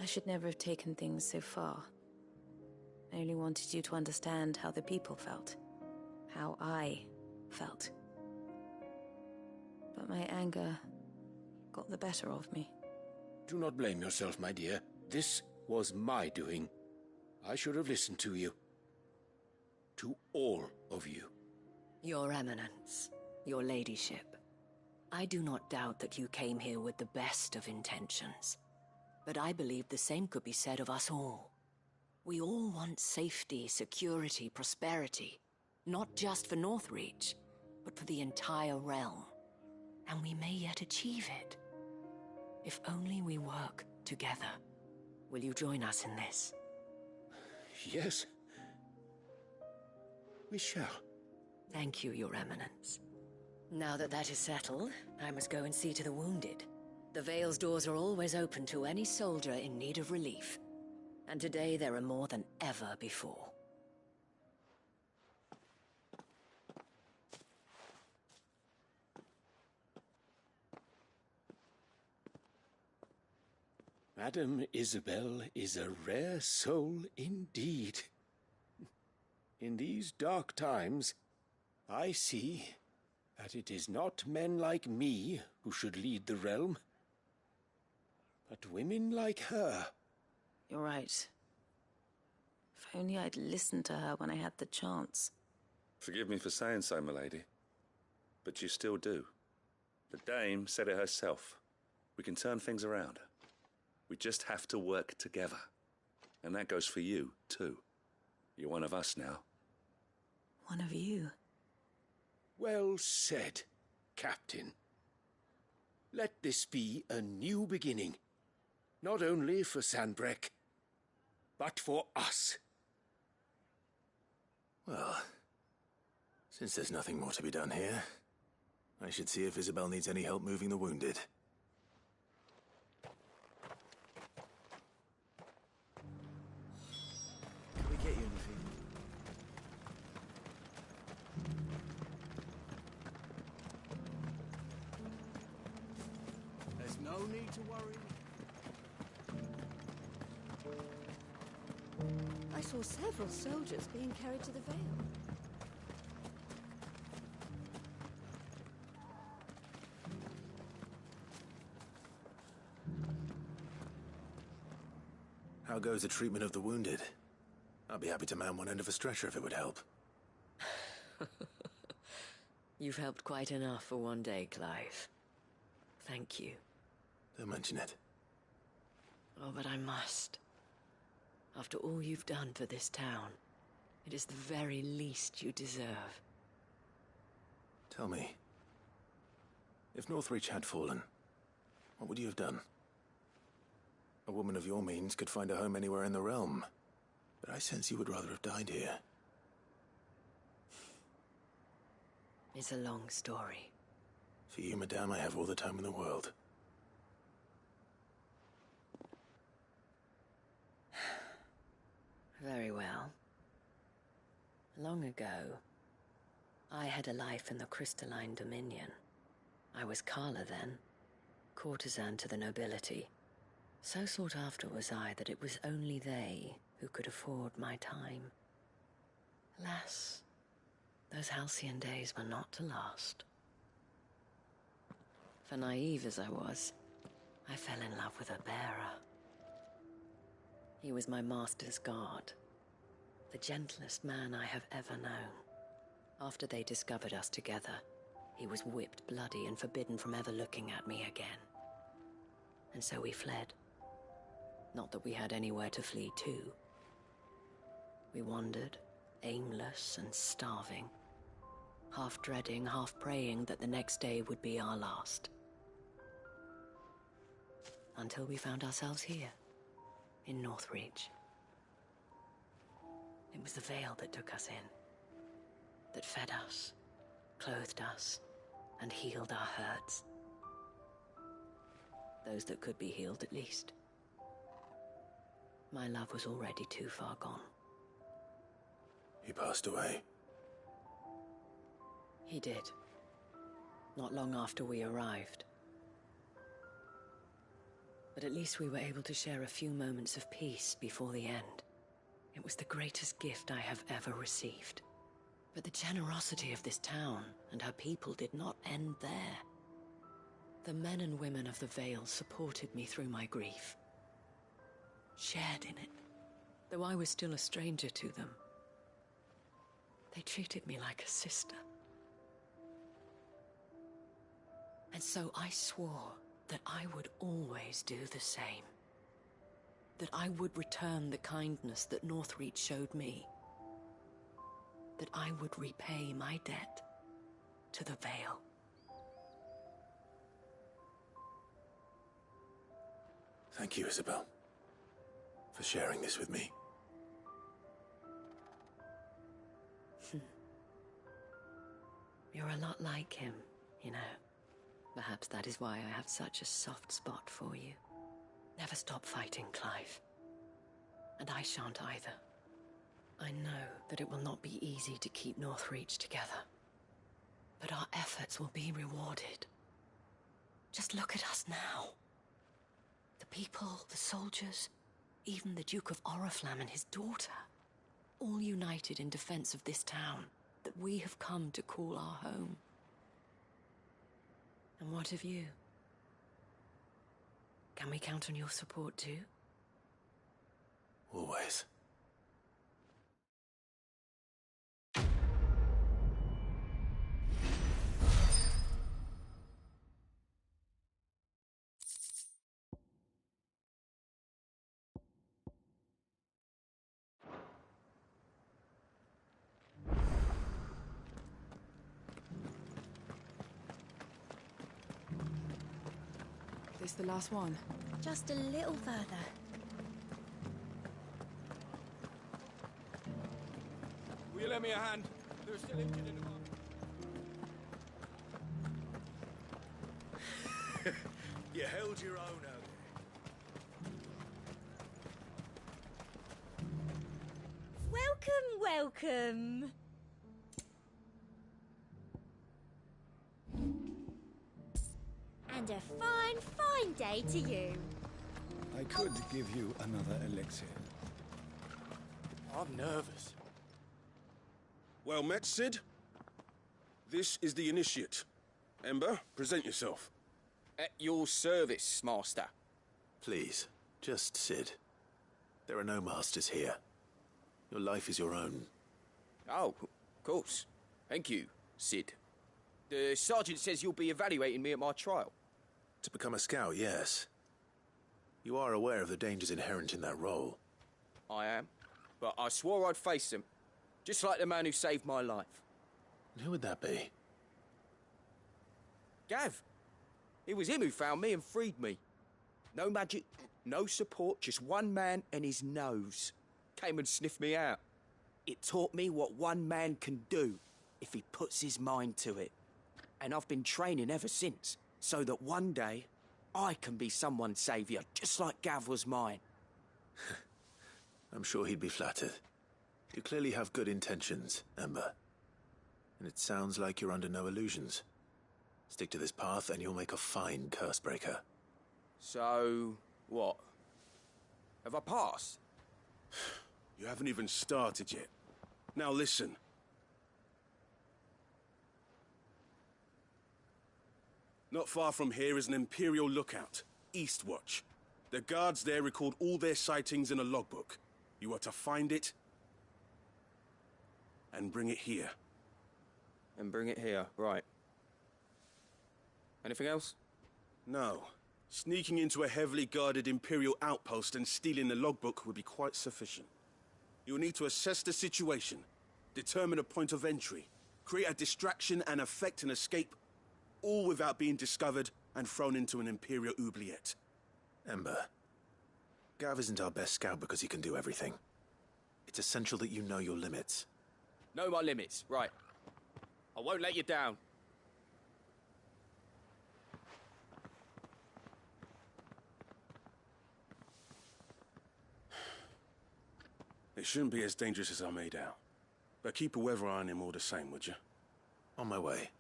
I should never have taken things so far. I only wanted you to understand how the people felt. How I felt. But my anger got the better of me. Do not blame yourself, my dear. This was my doing. I should have listened to you. To all of you. Your Eminence, your Ladyship, I do not doubt that you came here with the best of intentions. But I believe the same could be said of us all. We all want safety, security, prosperity. Not just for Northreach, but for the entire realm. And we may yet achieve it. If only we work together. Will you join us in this? Yes. We shall. Thank you, Your Eminence. Now that that is settled, I must go and see to the wounded. The Vale's doors are always open to any soldier in need of relief. And today there are more than ever before. Madame Isabel is a rare soul indeed. In these dark times, I see that it is not men like me who should lead the realm, but women like her. You're right. If only I'd listened to her when I had the chance. Forgive me for saying so, my lady, but you still do. The dame said it herself. We can turn things around. We just have to work together. And that goes for you, too. You're one of us now. One of you? Well said, Captain. Let this be a new beginning. Not only for Sanbreque, but for us. Well, since there's nothing more to be done here, I should see if Isabel needs any help moving the wounded. Can we get you anything? There's no need to worry. I saw several soldiers being carried to the Vale. How goes the treatment of the wounded? I'd be happy to man one end of a stretcher if it would help. You've helped quite enough for one day, Clive. Thank you. Don't mention it. Oh, but I must. After all you've done for this town, it is the very least you deserve. Tell me, if Northreach had fallen, what would you have done? A woman of your means could find a home anywhere in the realm, but I sense you would rather have died here. It's a long story. For you, madame, I have all the time in the world. Very well. Long ago, I had a life in the Crystalline Dominion. I was Carla then, courtesan to the nobility. So sought after was I that it was only they who could afford my time. Alas, those halcyon days were not to last. For naive as I was, I fell in love with a bearer. He was my master's guard, the gentlest man I have ever known. After they discovered us together, he was whipped bloody and forbidden from ever looking at me again. And so we fled. Not that we had anywhere to flee to. We wandered, aimless and starving, half dreading, half praying that the next day would be our last. Until we found ourselves here, in Northreach. It was the Veil that took us in, that fed us, clothed us, and healed our hurts. Those that could be healed, at least. My love was already too far gone. He passed away. He did. Not long after we arrived. But at least we were able to share a few moments of peace before the end. It was the greatest gift I have ever received. But the generosity of this town and her people did not end there. The men and women of the Vale supported me through my grief. Shared in it, though I was still a stranger to them. They treated me like a sister. And so I swore that I would always do the same. That I would return the kindness that Northreach showed me. That I would repay my debt to the Vale. Thank you, Isabel, for sharing this with me. You're a lot like him, you know. Perhaps that is why I have such a soft spot for you. Never stop fighting, Clive. And I shan't either. I know that it will not be easy to keep Northreach together. But our efforts will be rewarded. Just look at us now. The people, the soldiers, even the Duke of Oriflamme and his daughter, all united in defense of this town that we have come to call our home. And what of you? Can we count on your support too? Always. This the last one? Just a little further. Will you lend me a hand? They're still injured in the market. You held your own out Welcome. And a fine day to you. I could give you another elixir. I'm nervous. Well met, Sid. This is the initiate. Ember, present yourself. At your service, Master. Please, just Sid. There are no masters here. Your life is your own. Oh, of course. Thank you, Sid. The sergeant says you'll be evaluating me at my trial. To become a scout, yes. You are aware of the dangers inherent in that role. I am. But I swore I'd face them. Just like the man who saved my life. And who would that be? Gav. It was him who found me and freed me. No magic, no support, just one man and his nose. Came and sniffed me out. It taught me what one man can do if he puts his mind to it. And I've been training ever since, so that one day I can be someone's saviour, just like Gav was mine. I'm sure he'd be flattered. You clearly have good intentions, Ember. And it sounds like you're under no illusions. Stick to this path and you'll make a fine Cursebreaker. So, what? Have I passed? You haven't even started yet. Now listen. Not far from here is an Imperial lookout, Eastwatch. The guards there record all their sightings in a logbook. You are to find it and bring it here. And bring it here, right. Anything else? No. Sneaking into a heavily guarded Imperial outpost and stealing the logbook would be quite sufficient. You'll need to assess the situation, determine a point of entry, create a distraction and effect an escape, all without being discovered and thrown into an Imperial oubliette. Ember, Gav isn't our best scout because he can do everything. It's essential that you know your limits. Know my limits, right. I won't let you down. It shouldn't be as dangerous as I made out. But keep a weather eye on him all the same, would you? On my way.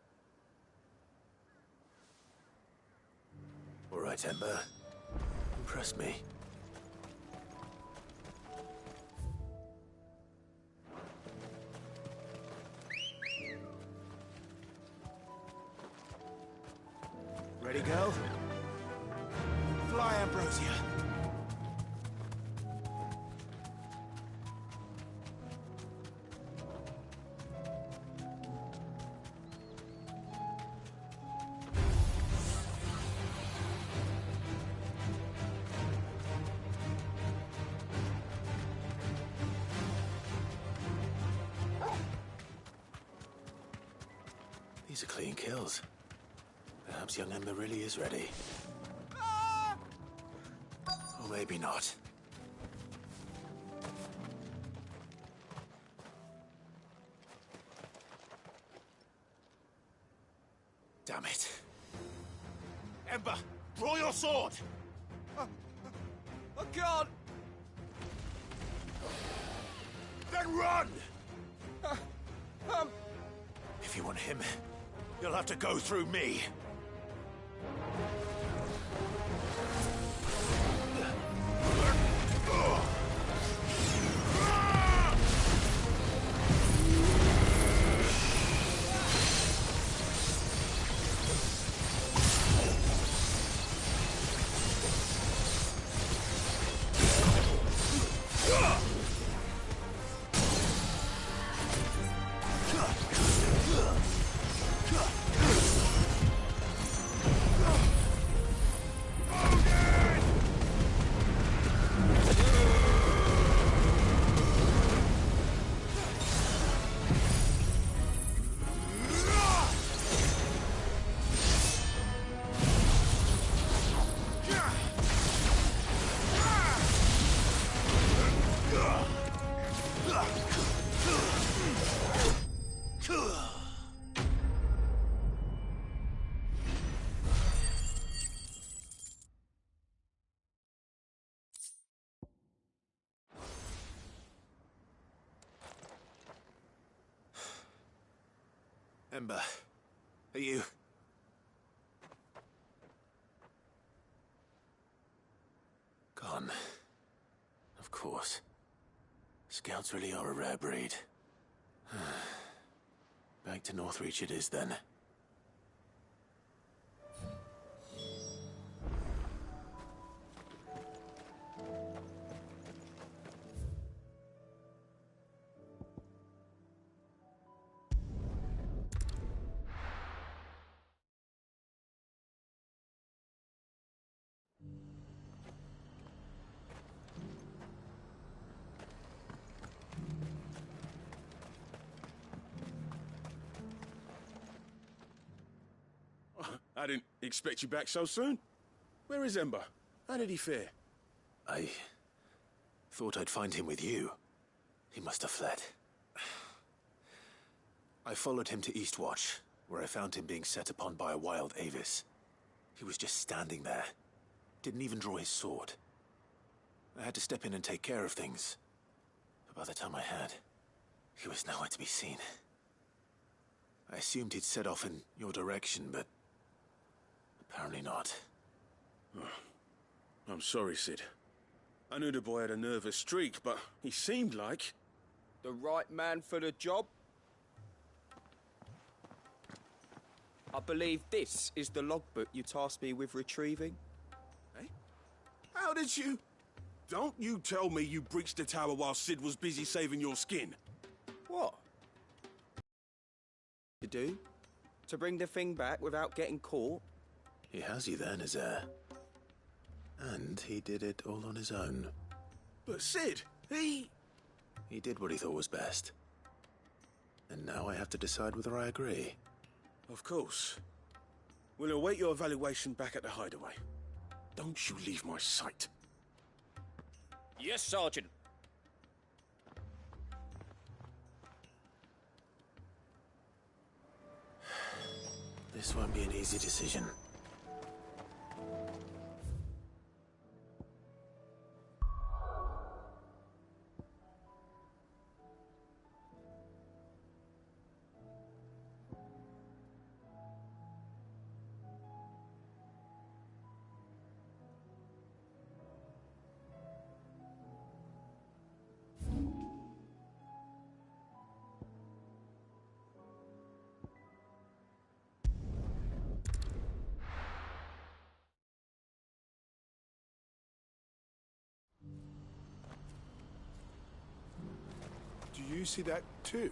All right, Ember. Impress me. Ready, girl? Fly, Ambrosia. These are clean kills. Perhaps young Ember really is ready. Or maybe not. Damn it. Ember, draw your sword! I can't! Then run! If you want him, you'll have to go through me. Ember, are you... Gone. Of course. Scouts really are a rare breed. Back to Northreach it is then. I didn't expect you back so soon. Where is Ember? How did he fare? I thought I'd find him with you. He must have fled. I followed him to Eastwatch, where I found him being set upon by a wild Avis. He was just standing there. Didn't even draw his sword. I had to step in and take care of things. But by the time I had, he was nowhere to be seen. I assumed he'd set off in your direction, but apparently not. Oh, I'm sorry, Sid. I knew the boy had a nervous streak, but he seemed like... The right man for the job? I believe this is the logbook you tasked me with retrieving. Eh? How did you... Don't you tell me you breached the tower while Sid was busy saving your skin. What? To do? To bring the thing back without getting caught? He has you then, his heir. And he did it all on his own. But Sid, he did what he thought was best. And now I have to decide whether I agree. Of course. We'll await your evaluation back at the hideaway. Don't you leave my sight. Yes, Sergeant. This won't be an easy decision. Do you see that too?